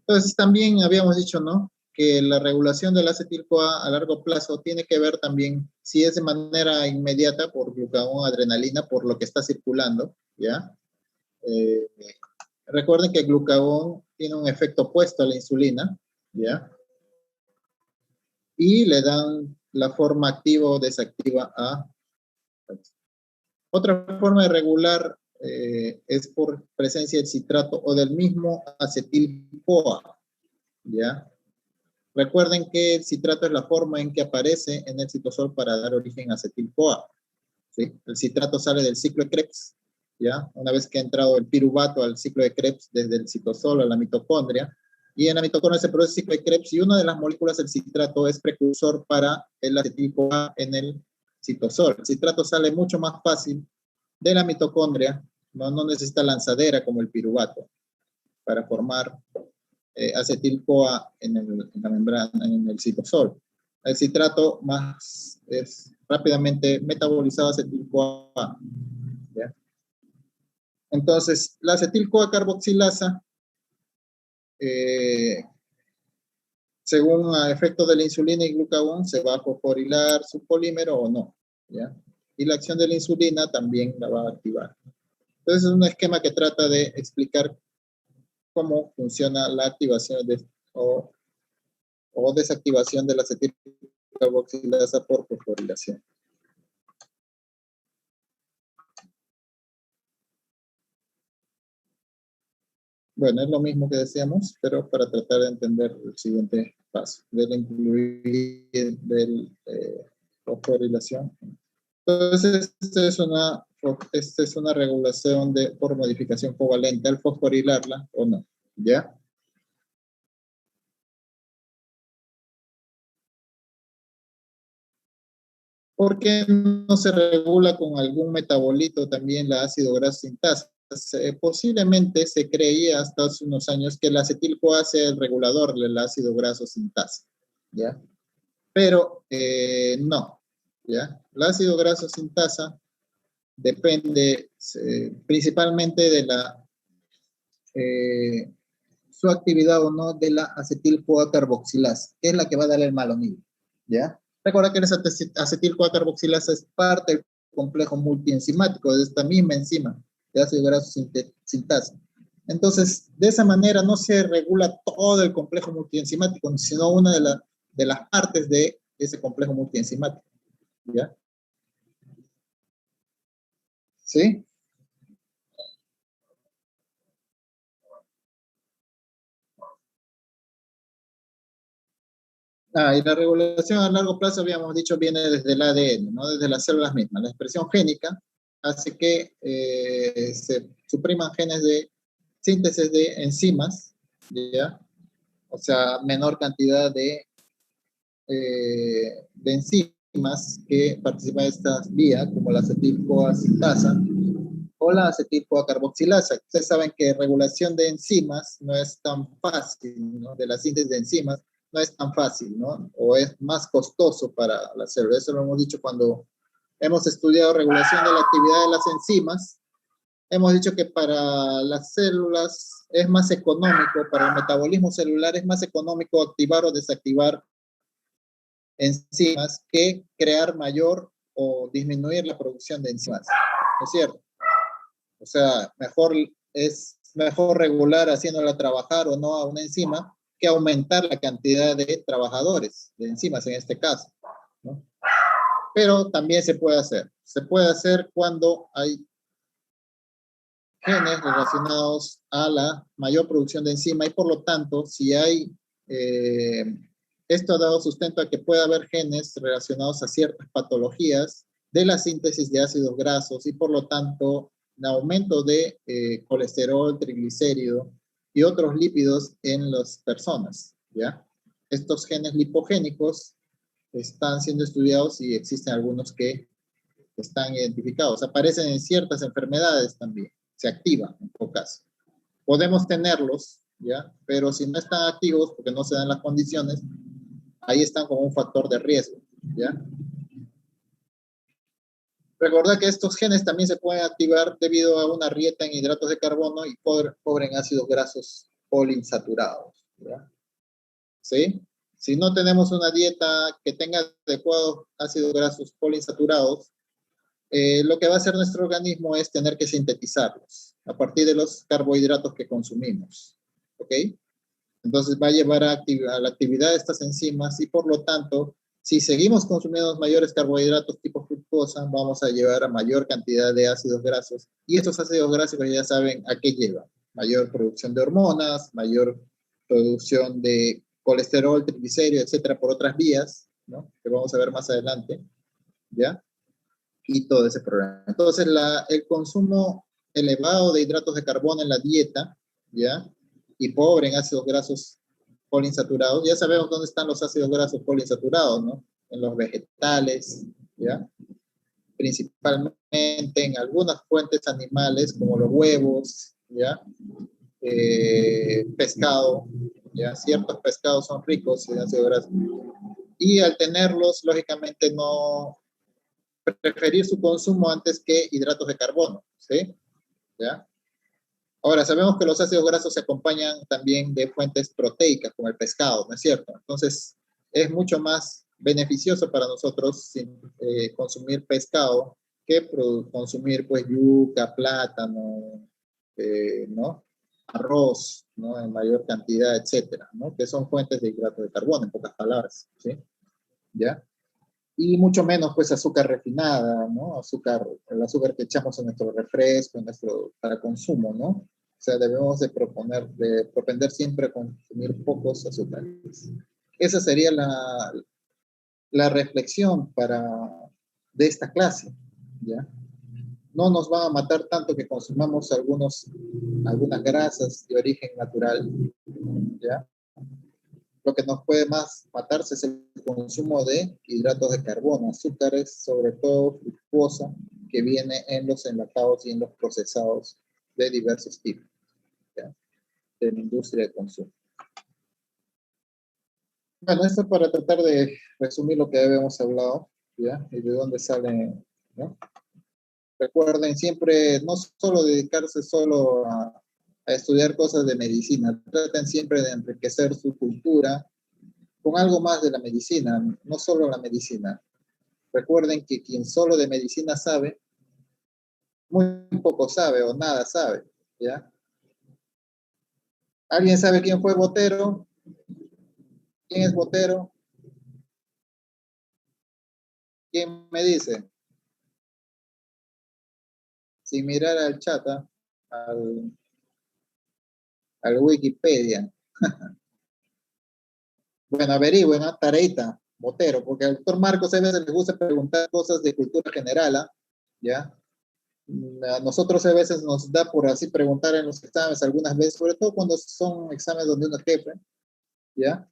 Entonces también habíamos dicho, ¿no?, que la regulación del acetil-CoA a largo plazo tiene que ver también, si es de manera inmediata, por glucagón, adrenalina, por lo que está circulando, ¿ya? Recuerden que el glucagón tiene un efecto opuesto a la insulina, ¿ya? Y le dan la forma activa o desactiva a... Otra forma de regular es por presencia del citrato o del mismo acetil-CoA, ¿ya? Recuerden que el citrato es la forma en que aparece en el citosol para dar origen a acetil-CoA, ¿sí? El citrato sale del ciclo de Krebs, ¿ya? Una vez que ha entrado el piruvato al ciclo de Krebs desde el citosol a la mitocondria, y en la mitocondria se produce el ciclo de Krebs, y una de las moléculas del citrato es precursor para el acetil-CoA en el citosol. El citrato sale mucho más fácil de la mitocondria, no necesita lanzadera como el piruvato para formar acetil-CoA en la membrana, en el citosol. El citrato más es rápidamente metabolizado acetil-CoA, ¿ya? Entonces, la acetil-CoA carboxilasa, según el efecto de la insulina y glucagón, se va a fosforilar su polímero o no, ¿ya? Y la acción de la insulina también la va a activar. Entonces, es un esquema que trata de explicar cómo funciona la activación o desactivación de la acetil-carboxilasa por fosforilación. Bueno, es lo mismo que decíamos, pero para tratar de entender el siguiente paso, del incluir del fosforilación. Entonces, esta es una regulación por modificación covalente al fosforilarla o no, ¿ya? ¿Por qué no se regula con algún metabolito también la ácido graso sintasa? Posiblemente se creía hasta hace unos años que el acetil-CoA sea el regulador del ácido graso sintasa, ¿ya? Pero no, ¿ya? El ácido graso sintasa depende principalmente de eh, su actividad o no de la acetil-CoA carboxilasa, que es la que va a dar el malonil, ¿ya? Recuerda que esa acetil-CoA carboxilasa es parte del complejo multienzimático de esta misma enzima de ácido graso sintasa. Entonces, de esa manera no se regula todo el complejo multienzimático, sino una de las partes de ese complejo multienzimático, ¿ya? ¿Sí? Y la regulación a largo plazo, habíamos dicho, viene desde el ADN, ¿no? Desde las células mismas. La expresión génica hace que se supriman genes de síntesis de enzimas, ¿ya? O sea, menor cantidad de enzimas que participan de estas vías, como la acetil-CoA sintasa o la acetil-CoA carboxilasa. Ustedes saben que regulación de enzimas no es tan fácil, ¿no? De la síntesis de enzimas no es tan fácil, ¿no? O es más costoso para la célula. Eso lo hemos dicho cuando hemos estudiado regulación de la actividad de las enzimas. Hemos dicho que para las células es más económico, para el metabolismo celular es más económico activar o desactivar enzimas que crear mayor o disminuir la producción de enzimas. ¿No es cierto? O sea, es mejor regular haciéndola trabajar o no a una enzima que aumentar la cantidad de trabajadores, de enzimas en este caso, ¿no? Pero también se puede hacer. Se puede hacer cuando hay genes relacionados a la mayor producción de enzima y por lo tanto, si hay, eh, esto ha dado sustento a que pueda haber genes relacionados a ciertas patologías de la síntesis de ácidos grasos y por lo tanto, un aumento de colesterol, triglicérido y otros lípidos en las personas, ¿ya? Estos genes lipogénicos están siendo estudiados y existen algunos que están identificados. Aparecen en ciertas enfermedades también, se activan en todo caso. Podemos tenerlos, ¿ya? Pero si no están activos, porque no se dan las condiciones, ahí están como un factor de riesgo, ¿ya? Recordad que estos genes también se pueden activar debido a una dieta en hidratos de carbono y pobre en ácidos grasos poliinsaturados, ¿ya? ¿Sí? Si no tenemos una dieta que tenga adecuados ácidos grasos poliinsaturados, lo que va a hacer nuestro organismo es tener que sintetizarlos a partir de los carbohidratos que consumimos. ¿Ok? Entonces va a llevar a la actividad de estas enzimas y por lo tanto, si seguimos consumiendo mayores carbohidratos tipo fructosa, vamos a llevar a mayor cantidad de ácidos grasos. Y estos ácidos grasos ya saben a qué llevan. Mayor producción de hormonas, mayor producción de colesterol, triglicéridos, etcétera, por otras vías, ¿no? Que vamos a ver más adelante, ¿ya? Y todo ese problema. Entonces, el consumo elevado de hidratos de carbono en la dieta, ¿ya? Y pobre en ácidos grasos poliinsaturados. Ya sabemos dónde están los ácidos grasos poliinsaturados, ¿no? En los vegetales, ¿ya? Principalmente en algunas fuentes animales, como los huevos, ¿ya? Pescado, ¿ya? Ciertos pescados son ricos en ácidos grasos. Y al tenerlos, lógicamente, no, preferir su consumo antes que hidratos de carbono, ¿sí? ¿Ya? Ahora, sabemos que los ácidos grasos se acompañan también de fuentes proteicas, como el pescado, ¿no es cierto? Entonces, es mucho más beneficioso para nosotros consumir pescado que consumir, pues, yuca, plátano, ¿no? Arroz, ¿no? En mayor cantidad, etcétera, ¿no? Que son fuentes de hidratos de carbono, en pocas palabras, ¿sí? ¿Ya? Y mucho menos pues azúcar refinada, ¿no? El azúcar que echamos en nuestro refresco, para consumo, ¿no? O sea, debemos de propender siempre a consumir pocos azúcares. Esa sería la reflexión de esta clase, ¿ya? No nos van a matar tanto que consumamos algunas grasas de origen natural, ¿ya? Lo que nos puede más matarse es el consumo de hidratos de carbono, azúcares, sobre todo fructuosa, que viene en los enlatados y en los procesados de diversos tipos, ¿ya? De la industria de consumo. Bueno, esto para tratar de resumir lo que habíamos hablado, ¿ya? Y de dónde sale, ¿no? Recuerden siempre no solo dedicarse solo a estudiar cosas de medicina, traten siempre de enriquecer su cultura con algo más de la medicina, no solo la medicina. Recuerden que quien solo de medicina sabe, muy poco sabe o nada sabe, ¿ya? ¿Alguien sabe quién fue Botero? ¿Quién es Botero? ¿Quién me dice? Sin mirar al chat, al Wikipedia. Bueno, averigüen, tareita, Botero, porque al doctor Marcos a veces le gusta preguntar cosas de cultura general, ¿ya? A nosotros a veces nos da por así preguntar en los exámenes algunas veces, sobre todo cuando son exámenes donde uno es jefe, ¿ya?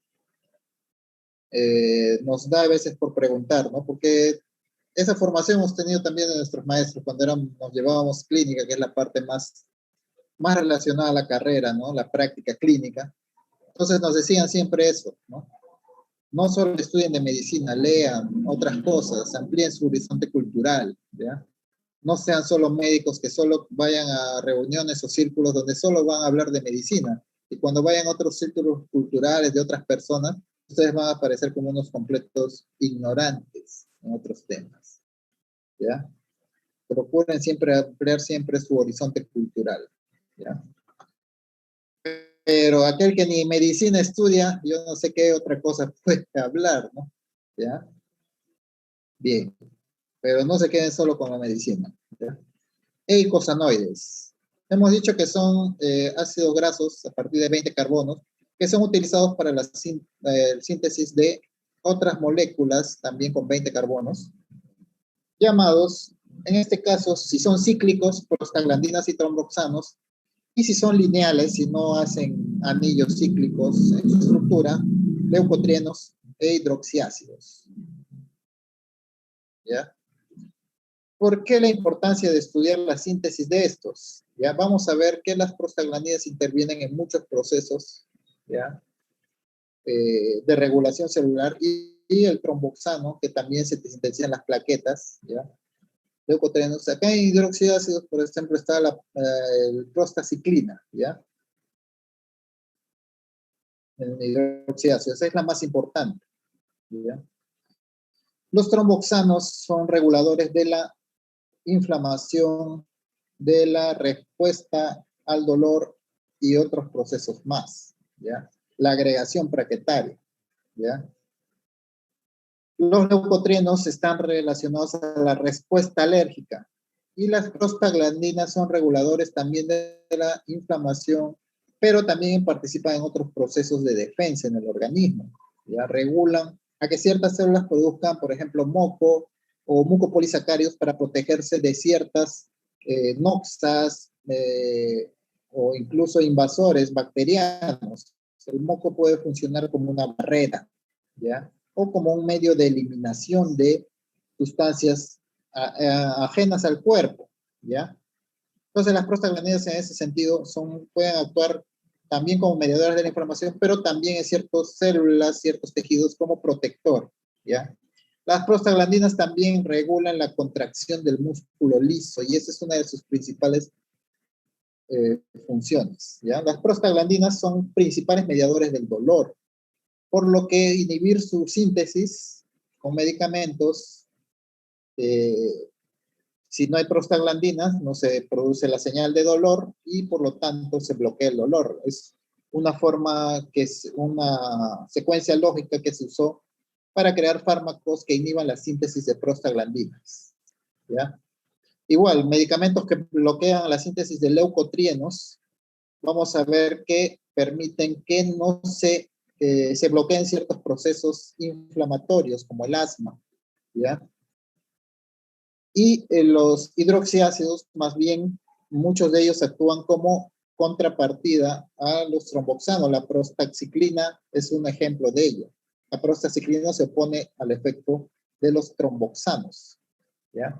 Nos da a veces por preguntar, ¿no? Porque esa formación hemos tenido también de nuestros maestros cuando nos llevábamos clínica, que es la parte más relacionada a la carrera, ¿no? La práctica clínica. Entonces nos decían siempre eso, ¿no? No solo estudien de medicina, lean otras cosas, amplíen su horizonte cultural, ¿ya? No sean solo médicos que solo vayan a reuniones o círculos donde solo van a hablar de medicina. Y cuando vayan a otros círculos culturales de otras personas, ustedes van a parecer como unos completos ignorantes en otros temas, ¿ya? Procuren siempre ampliar siempre su horizonte cultural, ¿ya? Pero aquel que ni medicina estudia, yo no sé qué otra cosa puede hablar, ¿no? ¿Ya? Bien, pero no se queden solo con la medicina, ¿ya? Eicosanoides. Hemos dicho que son ácidos grasos a partir de 20 carbonos que son utilizados para la síntesis de otras moléculas también con 20 carbonos, llamados, en este caso, si son cíclicos, prostaglandinas y tromboxanos, y si son lineales, si no hacen anillos cíclicos en su estructura, leucotrienos e hidroxiácidos. ¿Ya? ¿Por qué la importancia de estudiar la síntesis de estos? Ya vamos a ver que las prostaglandinas intervienen en muchos procesos, ¿ya? De regulación celular y el tromboxano, que también se sintetizan las plaquetas, ¿ya? Leucotrienos. Acá en hidroxiácidos, por ejemplo, está el prostaciclina, ¿ya? En hidroxiácidos, esa es la más importante, ¿ya? Los tromboxanos son reguladores de la inflamación, de la respuesta al dolor y otros procesos más, ¿ya? La agregación plaquetaria, ¿ya? Los leucotrienos están relacionados a la respuesta alérgica y las prostaglandinas son reguladores también de la inflamación, pero también participan en otros procesos de defensa en el organismo, ¿ya? Regulan a que ciertas células produzcan, por ejemplo, moco o mucopolisacáridos para protegerse de ciertas noxas o incluso invasores bacterianos. El moco puede funcionar como una barrera, ¿ya? O como un medio de eliminación de sustancias ajenas al cuerpo, ¿ya? Entonces las prostaglandinas en ese sentido pueden actuar también como mediadoras de la inflamación, pero también en ciertas células, ciertos tejidos como protector, ¿ya? Las prostaglandinas también regulan la contracción del músculo liso y esa es una de sus principales funciones, ¿ya? Las prostaglandinas son principales mediadores del dolor, por lo que inhibir su síntesis con medicamentos, si no hay prostaglandinas, no se produce la señal de dolor y por lo tanto se bloquea el dolor. Es una forma que es una secuencia lógica que se usó para crear fármacos que inhiban la síntesis de prostaglandinas, ¿ya? Igual, medicamentos que bloquean la síntesis de leucotrienos vamos a ver que permiten que no se bloqueen ciertos procesos inflamatorios, como el asma, ¿ya? Y los hidroxiácidos, más bien, muchos de ellos actúan como contrapartida a los tromboxanos. La prostaxiclina es un ejemplo de ello. La prostaxiclina se opone al efecto de los tromboxanos, ¿ya?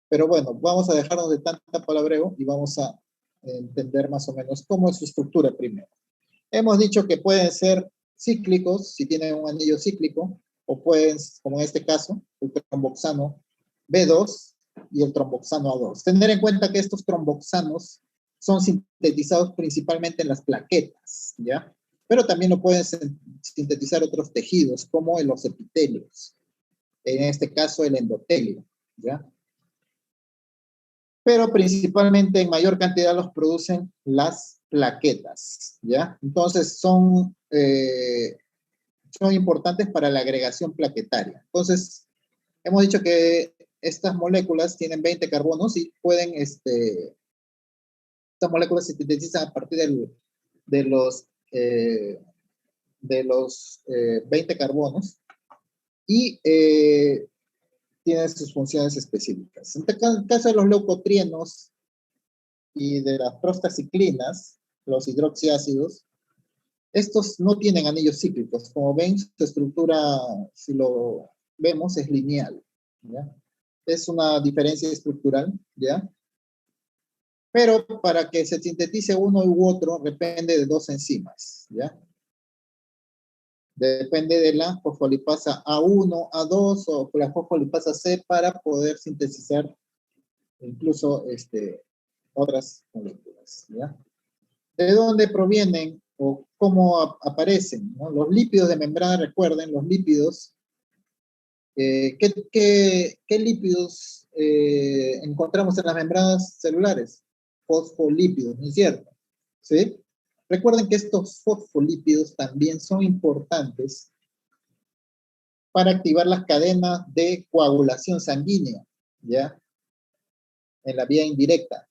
Pero bueno, vamos a dejarnos de tanta palabreo y vamos a entender más o menos cómo es su estructura primero. Hemos dicho que pueden ser cíclicos, si tienen un anillo cíclico, o pueden, como en este caso, el tromboxano B2 y el tromboxano A2. Tener en cuenta que estos tromboxanos son sintetizados principalmente en las plaquetas, ¿ya? Pero también lo pueden sintetizar otros tejidos, como en los epitelios, en este caso el endotelio, ¿ya? Pero principalmente en mayor cantidad los producen las plaquetas, ¿ya? Entonces son importantes para la agregación plaquetaria. Entonces, hemos dicho que estas moléculas tienen 20 carbonos y pueden, estas moléculas se sintetizan a partir de los 20 carbonos y tienen sus funciones específicas. En el caso de los leucotrienos y de las prostaciclinas, los hidroxiácidos, estos no tienen anillos cíclicos. Como ven, su estructura, si lo vemos, es lineal, ¿ya? Es una diferencia estructural, ¿ya? Pero para que se sintetice uno u otro, depende de dos enzimas, ¿ya? Depende de la fosfolipasa A1, A2 o la fosfolipasa C para poder sintetizar incluso otras moléculas, ¿ya? ¿De dónde provienen o cómo aparecen, ¿no? Los lípidos de membrana, recuerden, los lípidos, ¿qué lípidos encontramos en las membranas celulares? Fosfolípidos, ¿no es cierto? ¿Sí? Recuerden que estos fosfolípidos también son importantes para activar las cadenas de coagulación sanguínea, ¿ya? En la vía indirecta.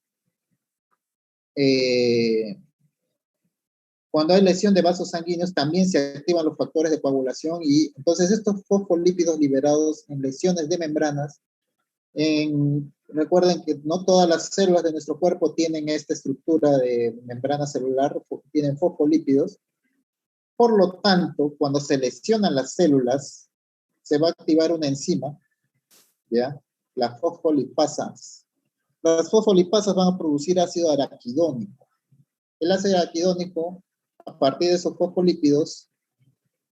Cuando hay lesión de vasos sanguíneos, también se activan los factores de coagulación y entonces estos fosfolípidos liberados en lesiones de membranas, recuerden que no todas las células de nuestro cuerpo tienen esta estructura de membrana celular, tienen fosfolípidos. Por lo tanto, cuando se lesionan las células, se va a activar una enzima, ¿ya? Las fosfolipasas. Las fosfolipasas van a producir ácido araquidónico. El ácido araquidónico, a partir de esos fosfolípidos,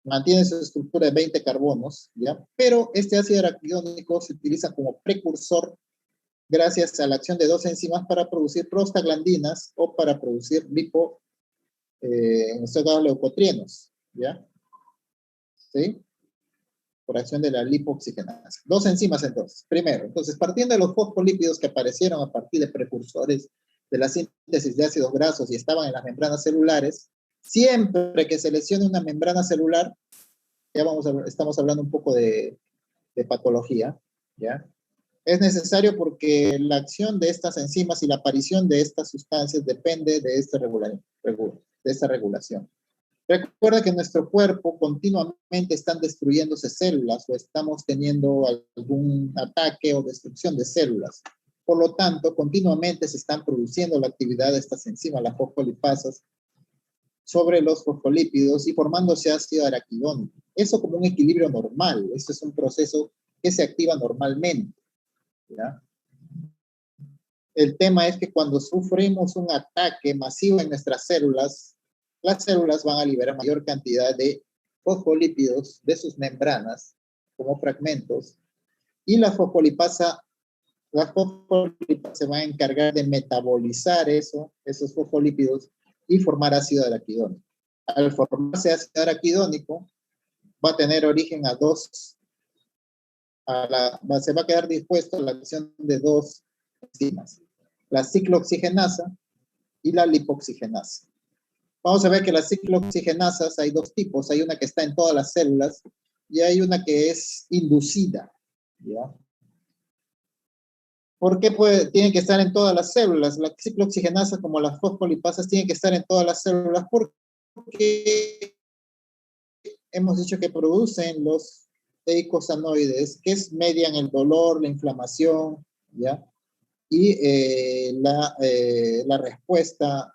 mantiene su estructura de 20 carbonos, ¿ya? Pero este ácido araquidónico se utiliza como precursor gracias a la acción de dos enzimas para producir prostaglandinas o para producir en este caso leucotrienos, ¿ya? ¿Sí? Por acción de la lipoxigenasa. Dos enzimas entonces. Primero, entonces partiendo de los fosfolípidos que aparecieron a partir de precursores de la síntesis de ácidos grasos y estaban en las membranas celulares, siempre que se lesione una membrana celular, ya estamos hablando un poco de patología, ¿ya? Es necesario porque la acción de estas enzimas y la aparición de estas sustancias depende de esta regulación. Recuerda que en nuestro cuerpo continuamente están destruyéndose células o estamos teniendo algún ataque o destrucción de células. Por lo tanto, continuamente se están produciendo la actividad de estas enzimas, las fosfolipasas, sobre los fosfolípidos y formándose ácido araquidónico. Eso como un equilibrio normal. Eso es un proceso que se activa normalmente, ¿ya? El tema es que cuando sufrimos un ataque masivo en nuestras células, las células van a liberar mayor cantidad de fosfolípidos de sus membranas como fragmentos y la fosfolipasa se va a encargar de metabolizar esos fosfolípidos y formar ácido araquidónico. Al formarse ácido araquidónico va a tener origen se va a quedar dispuesto a la acción de dos enzimas, la ciclooxigenasa y la lipoxigenasa. Vamos a ver que las ciclooxigenasas hay dos tipos. Hay una que está en todas las células y hay una que es inducida, ¿ya? ¿Por qué tienen que estar en todas las células? La ciclooxigenasa, como las fosfolipasas, tienen que estar en todas las células porque hemos dicho que producen los eicosanoides, que median el dolor, la inflamación, ¿ya? Y la respuesta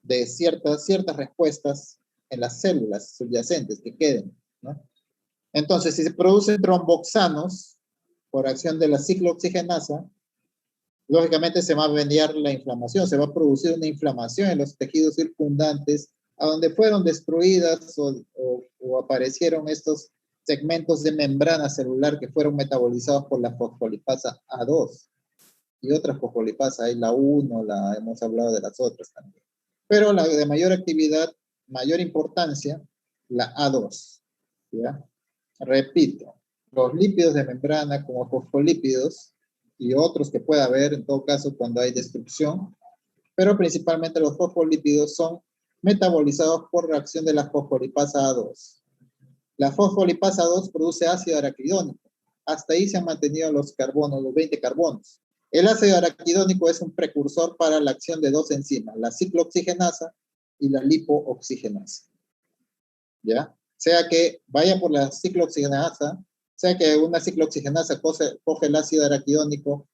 de ciertas respuestas en las células subyacentes que queden, ¿no? Entonces, si se producen tromboxanos por acción de la ciclooxigenasa, lógicamente se va a mediar la inflamación, se va a producir una inflamación en los tejidos circundantes a donde fueron destruidas o aparecieron estos segmentos de membrana celular que fueron metabolizados por la fosfolipasa A2 y otras fosfolipasas, hay la 1, hemos hablado de las otras también. Pero la de mayor actividad, mayor importancia, la A2, ¿ya? Repito, los lípidos de membrana como fosfolípidos y otros que pueda haber en todo caso cuando hay destrucción, pero principalmente los fosfolípidos son metabolizados por reacción de la fosfolipasa A2. La fosfolipasa A2 produce ácido araquidónico. Hasta ahí se han mantenido los carbonos, los 20 carbonos. El ácido araquidónico es un precursor para la acción de dos enzimas, la ciclooxigenasa y la lipooxigenasa. ¿Ya? Sea que vaya por la ciclooxigenasa, sea que una ciclooxigenasa coge el ácido araquidónico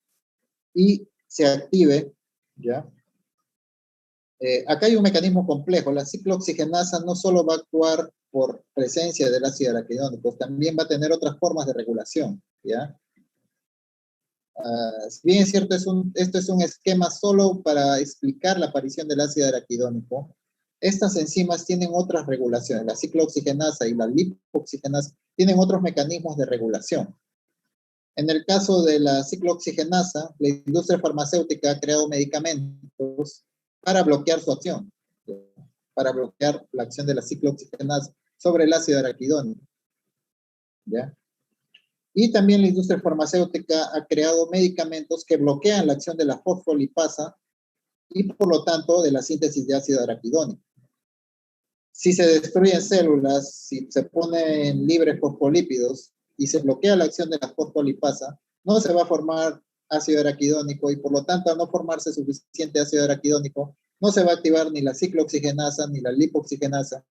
y se active, ¿ya? Acá hay un mecanismo complejo. La ciclooxigenasa no solo va a actuar por presencia del ácido araquidónico, también va a tener otras formas de regulación, ¿ya? Si bien es cierto, esto es un esquema solo para explicar la aparición del ácido araquidónico, estas enzimas tienen otras regulaciones. La ciclooxigenasa y la lipooxigenasa tienen otros mecanismos de regulación. En el caso de la ciclooxigenasa, la industria farmacéutica ha creado medicamentos para bloquear su acción, para bloquear la acción de la ciclooxigenasa sobre el ácido araquidónico, ¿ya? Y también la industria farmacéutica ha creado medicamentos que bloquean la acción de la fosfolipasa y por lo tanto de la síntesis de ácido araquidónico. Si se destruyen células, si se ponen libres fosfolípidos y se bloquea la acción de la fosfolipasa, no se va a formar ácido araquidónico y por lo tanto al no formarse suficiente ácido araquidónico, no se va a activar ni la ciclooxigenasa ni la lipooxigenasa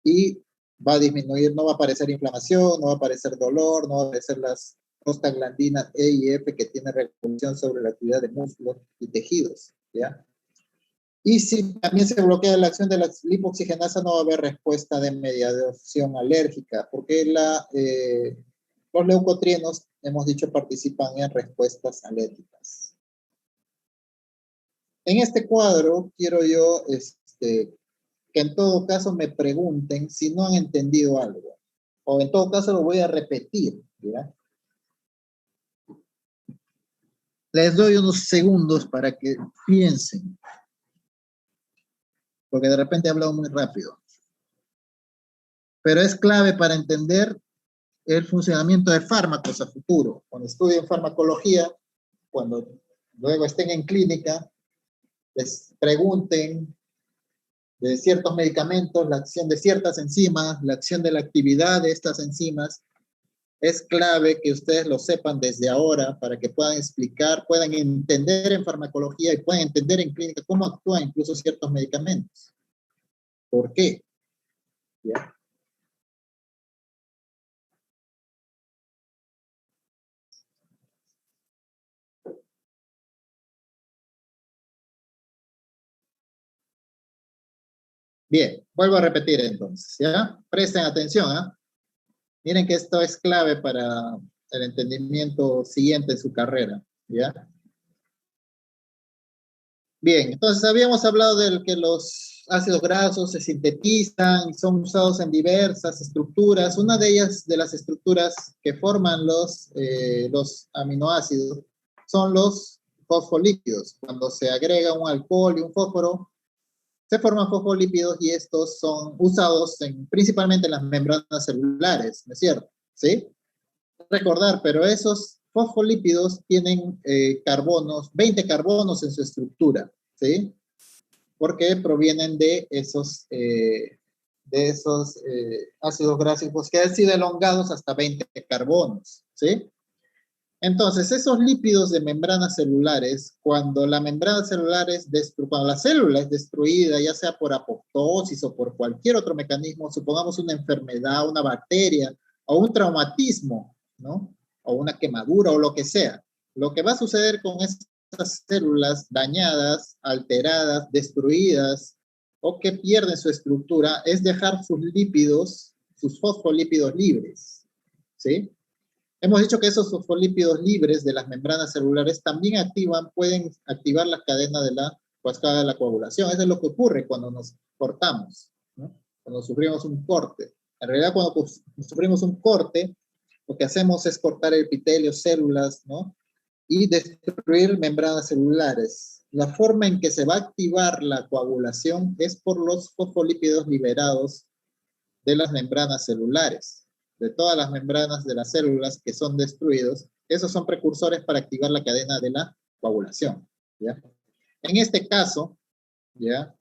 y va a disminuir, no va a aparecer inflamación, no va a aparecer dolor, no va a aparecer las prostaglandinas E y F que tienen regulación sobre la actividad de músculos y tejidos, ¿ya? Y si también se bloquea la acción de la lipooxigenasa, no va a haber respuesta de mediación alérgica, porque los leucotrienos, hemos dicho, participan en respuestas alérgicas. En este cuadro quiero yo que en todo caso me pregunten si no han entendido algo. O en todo caso lo voy a repetir, ¿ya? Les doy unos segundos para que piensen. Porque de repente he hablado muy rápido. Pero es clave para entender el funcionamiento de fármacos a futuro. Cuando estudien farmacología, cuando luego estén en clínica, les pregunten de ciertos medicamentos, la acción de ciertas enzimas, la acción de la actividad de estas enzimas. Es clave que ustedes lo sepan desde ahora para que puedan explicar, puedan entender en farmacología y puedan entender en clínica cómo actúan incluso ciertos medicamentos. ¿Por qué? ¿Ya? Bien, vuelvo a repetir entonces, ¿ya? Presten atención, ¿ah? Miren que esto es clave para el entendimiento siguiente en su carrera, ¿ya? Bien, entonces habíamos hablado de que los ácidos grasos se sintetizan y son usados en diversas estructuras. Una de ellas, de las estructuras que forman los aminoácidos, son los fosfolípidos. Cuando se agrega un alcohol y un fósforo, se forman fosfolípidos y estos son usados principalmente en las membranas celulares, ¿no es cierto? ¿Sí? Recordar, pero esos fosfolípidos tienen 20 carbonos en su estructura, ¿sí? Porque provienen de esos ácidos grasos que han sido elongados hasta 20 carbonos, ¿sí? Entonces, esos lípidos de membranas celulares, cuando la membrana celular cuando la célula es destruida, ya sea por apoptosis o por cualquier otro mecanismo, supongamos una enfermedad, una bacteria o un traumatismo, ¿no? O una quemadura o lo que sea. Lo que va a suceder con esas células dañadas, alteradas, destruidas o que pierden su estructura es dejar sus lípidos, sus fosfolípidos libres, ¿sí? Hemos dicho que esos fosfolípidos libres de las membranas celulares también pueden activar las cadenas de la cascada de la coagulación. Eso es lo que ocurre cuando nos cortamos, ¿no? Cuando sufrimos un corte. En realidad, cuando sufrimos un corte, lo que hacemos es cortar el epitelio, células, ¿no? Y destruir membranas celulares. La forma en que se va a activar la coagulación es por los fosfolípidos liberados de las membranas celulares, de todas las membranas de las células que son destruidos. Esos son precursores para activar la cadena de la coagulación, ¿ya? En este caso, ¿ya?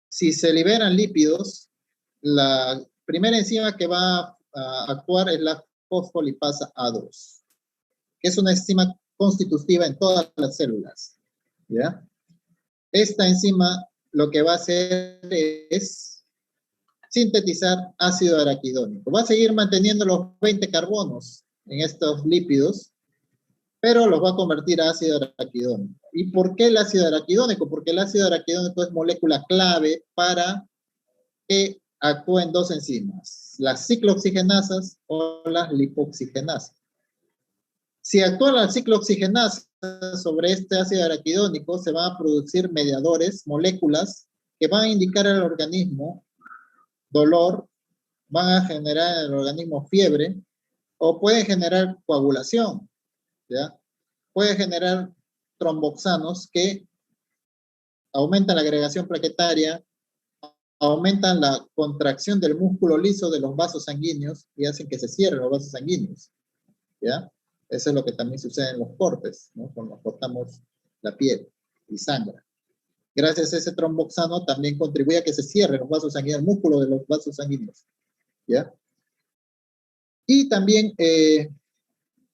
Si se liberan lípidos, la primera enzima que va a actuar es la fosfolipasa A2, que es una enzima constitutiva en todas las células, ¿ya? Esta enzima lo que va a hacer es sintetizar ácido araquidónico. Va a seguir manteniendo los 20 carbonos en estos lípidos, pero los va a convertir a ácido araquidónico. ¿Y por qué el ácido araquidónico? Porque el ácido araquidónico es molécula clave para que actúen dos enzimas, las ciclooxigenasas o las lipoxigenasas. Si actúa la ciclooxigenasa sobre este ácido araquidónico, se van a producir mediadores, moléculas, que van a indicar al organismo dolor, van a generar en el organismo fiebre, o puede generar coagulación, ¿ya? Puede generar tromboxanos que aumentan la agregación plaquetaria, aumentan la contracción del músculo liso de los vasos sanguíneos y hacen que se cierren los vasos sanguíneos, ¿ya? Eso es lo que también sucede en los cortes, ¿no? Cuando cortamos la piel y sangra. Gracias a ese tromboxano también contribuye a que se cierren los vasos sanguíneos, el músculo de los vasos sanguíneos, ¿ya? Y también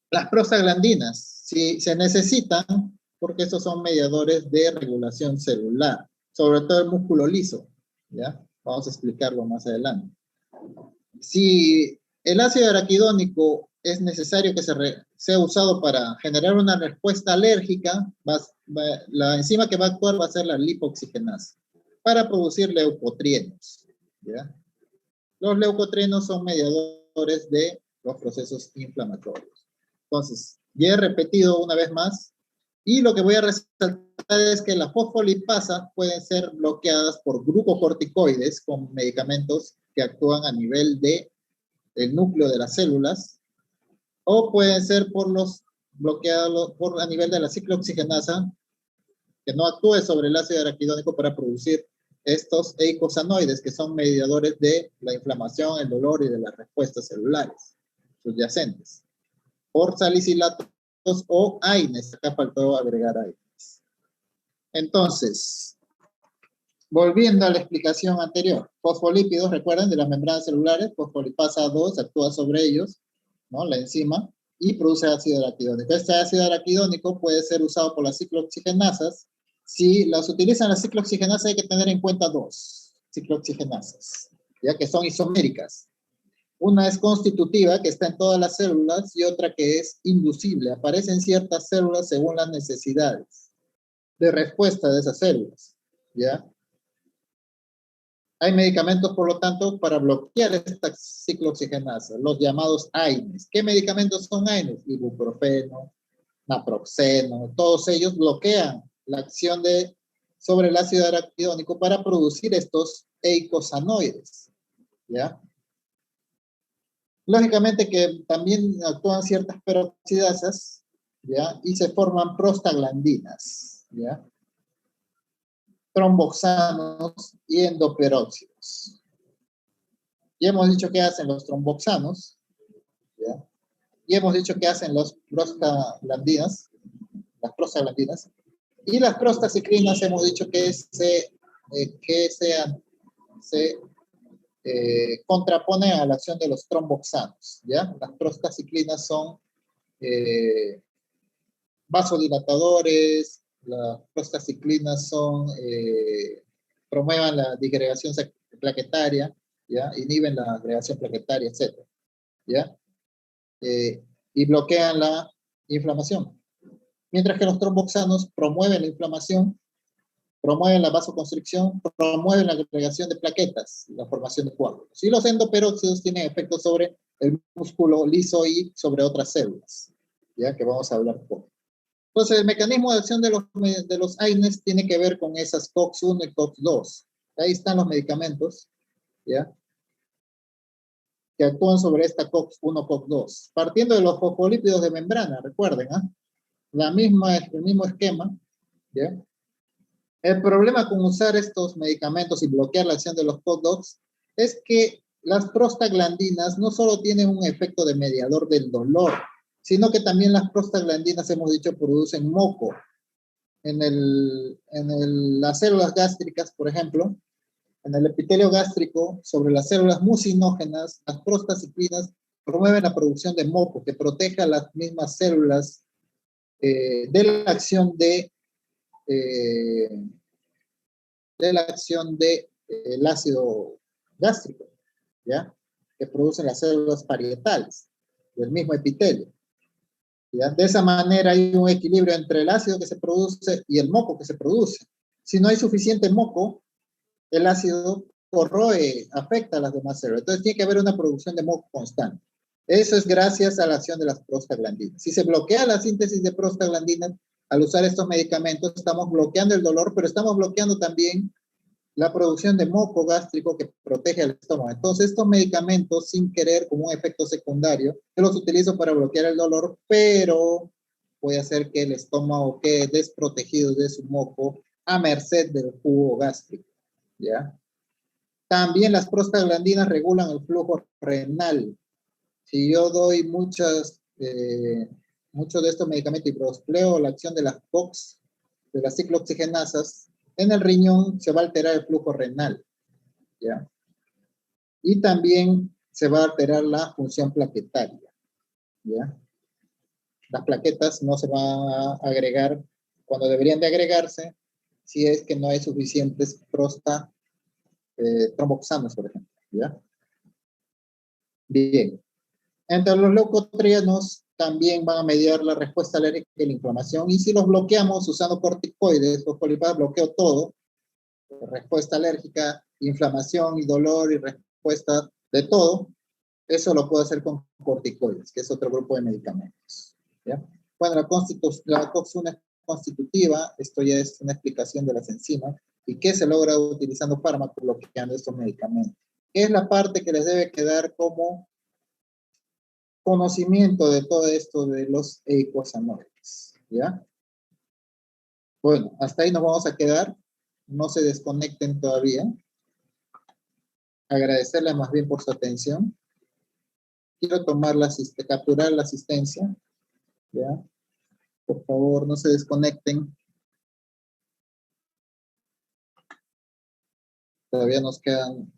las prostaglandinas, si se necesitan, porque estos son mediadores de regulación celular, sobre todo el músculo liso, ¿ya? Vamos a explicarlo más adelante. Si el ácido araquidónico es necesario que sea usado para generar una respuesta alérgica, la enzima que va a actuar va a ser la lipoxigenasa, para producir leucotrienos, ¿ya? Los leucotrienos son mediadores de los procesos inflamatorios. Entonces, ya he repetido una vez más, y lo que voy a resaltar es que las fosfolipasas pueden ser bloqueadas por glucocorticoides con medicamentos que actúan a nivel del núcleo de las células, o pueden ser por los bloqueados a nivel de la ciclooxigenasa, que no actúe sobre el ácido araquidónico para producir estos eicosanoides, que son mediadores de la inflamación, el dolor y de las respuestas celulares subyacentes, por salicilatos o AINES. Acá faltó agregar AINES. Entonces, volviendo a la explicación anterior, fosfolípidos, recuerden, de las membranas celulares, fosfolipasa 2 actúa sobre ellos, ¿no? La enzima, y produce ácido araquidónico. Este ácido araquidónico puede ser usado por las ciclooxigenasas. Si las utilizan las ciclooxigenasas, hay que tener en cuenta dos ciclooxigenasas, ya que son isoméricas. Una es constitutiva, que está en todas las células, y otra que es inducible. Aparece en ciertas células según las necesidades de respuesta de esas células, ¿ya? Hay medicamentos, por lo tanto, para bloquear esta ciclooxigenasa, los llamados AINES. ¿Qué medicamentos son AINES? Ibuprofeno, naproxeno, todos ellos bloquean la acción sobre el ácido araquidónico para producir estos eicosanoides, ¿ya? Lógicamente que también actúan ciertas peroxidasas, ¿ya? Y se forman prostaglandinas, ¿ya? Tromboxanos y endoperóxidos. Ya hemos dicho qué hacen los tromboxanos, ¿ya? Y hemos dicho qué hacen las prostaglandinas, y las prostaciclinas hemos dicho que se contraponen a la acción de los tromboxanos, ¿ya? Las prostaciclinas son vasodilatadores, las prostaciclinas promuevan la disgregación plaquetaria, ¿ya? Inhiben la agregación plaquetaria, etc. ¿Ya? Y bloquean la inflamación. Mientras que los tromboxanos promueven la inflamación, promueven la vasoconstricción, promueven la agregación de plaquetas, la formación de coágulos. Y los endoperóxidos tienen efectos sobre el músculo liso y sobre otras células, ya que vamos a hablar poco. Entonces, el mecanismo de acción de los AINES tiene que ver con esas COX-1 y COX-2. Ahí están los medicamentos, ¿ya? Que actúan sobre esta COX-1, COX-2. Partiendo de los fosfolípidos de membrana, recuerden, ¿eh? El mismo esquema, ¿ya? El problema con usar estos medicamentos y bloquear la acción de los COX-2 es que las prostaglandinas no solo tienen un efecto de mediador del dolor, sino que también las prostaglandinas, hemos dicho, producen moco. Las células gástricas, por ejemplo, en el epitelio gástrico, sobre las células mucinógenas, las prostaciclinas promueven la producción de moco que protege a las mismas células de la acción del ácido gástrico, ¿ya? Que producen las células parietales del mismo epitelio. ¿Ya? De esa manera hay un equilibrio entre el ácido que se produce y el moco que se produce. Si no hay suficiente moco, el ácido corroe, afecta a las demás células. Entonces tiene que haber una producción de moco constante. Eso es gracias a la acción de las prostaglandinas. Si se bloquea la síntesis de prostaglandinas, al usar estos medicamentos, estamos bloqueando el dolor, pero estamos bloqueando también la producción de moco gástrico que protege al estómago. Entonces, estos medicamentos, sin querer, como un efecto secundario, yo los utilizo para bloquear el dolor, pero puede hacer que el estómago quede desprotegido de su moco a merced del jugo gástrico, ¿ya? También las prostaglandinas regulan el flujo renal. Si yo doy muchos de estos medicamentos y prospleo la acción de las COX, de las ciclooxigenasas, en el riñón se va a alterar el flujo renal, ¿ya? Y también se va a alterar la función plaquetaria, ¿ya? Las plaquetas no se van a agregar cuando deberían de agregarse si es que no hay suficientes tromboxanos, por ejemplo, ¿ya? Bien. Entre los leucotrienos también van a mediar la respuesta alérgica y la inflamación, y si los bloqueamos usando corticoides, los fosfolipado bloqueo todo, respuesta alérgica, inflamación y dolor y respuesta de todo, eso lo puedo hacer con corticoides, que es otro grupo de medicamentos, ¿ya? Bueno, la COX-1 es constitutiva, esto ya es una explicación de las enzimas, y qué se logra utilizando fármacos bloqueando estos medicamentos. ¿Qué es la parte que les debe quedar como conocimiento de todo esto de los eicosanoides? ¿Ya? Bueno, hasta ahí nos vamos a quedar. No se desconecten todavía. Agradecerles más bien por su atención. Quiero capturar la asistencia. ¿Ya? Por favor, no se desconecten. Todavía nos quedan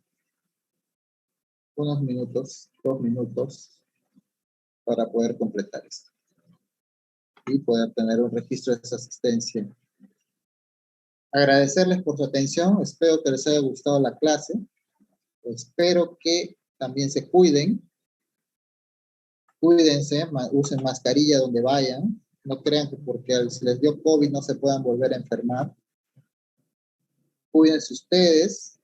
unos minutos, 2 minutos, para poder completar esto y poder tener un registro de esa asistencia. Agradecerles por su atención. Espero que les haya gustado la clase. Espero que también se cuiden. Cuídense, usen mascarilla donde vayan. No crean que porque se les dio COVID no se puedan volver a enfermar. Cuídense ustedes.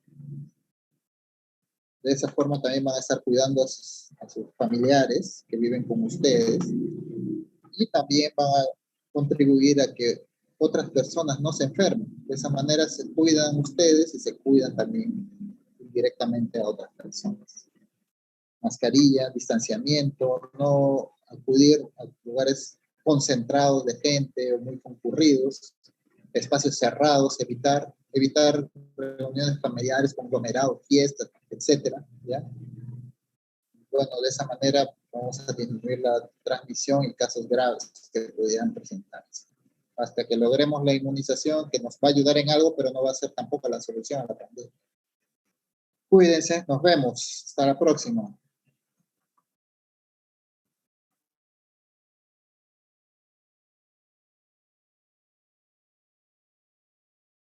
De esa forma también van a estar cuidando a sus familiares que viven con ustedes. Y también van a contribuir a que otras personas no se enfermen. De esa manera se cuidan ustedes y se cuidan también directamente a otras personas. Mascarilla, distanciamiento, no acudir a lugares concentrados de gente o muy concurridos, espacios cerrados, evitar reuniones familiares, conglomerados, fiestas, etcétera, ¿ya? Bueno, de esa manera vamos a disminuir la transmisión y casos graves que pudieran presentarse. Hasta que logremos la inmunización, que nos va a ayudar en algo, pero no va a ser tampoco la solución a la pandemia. Cuídense, nos vemos. Hasta la próxima.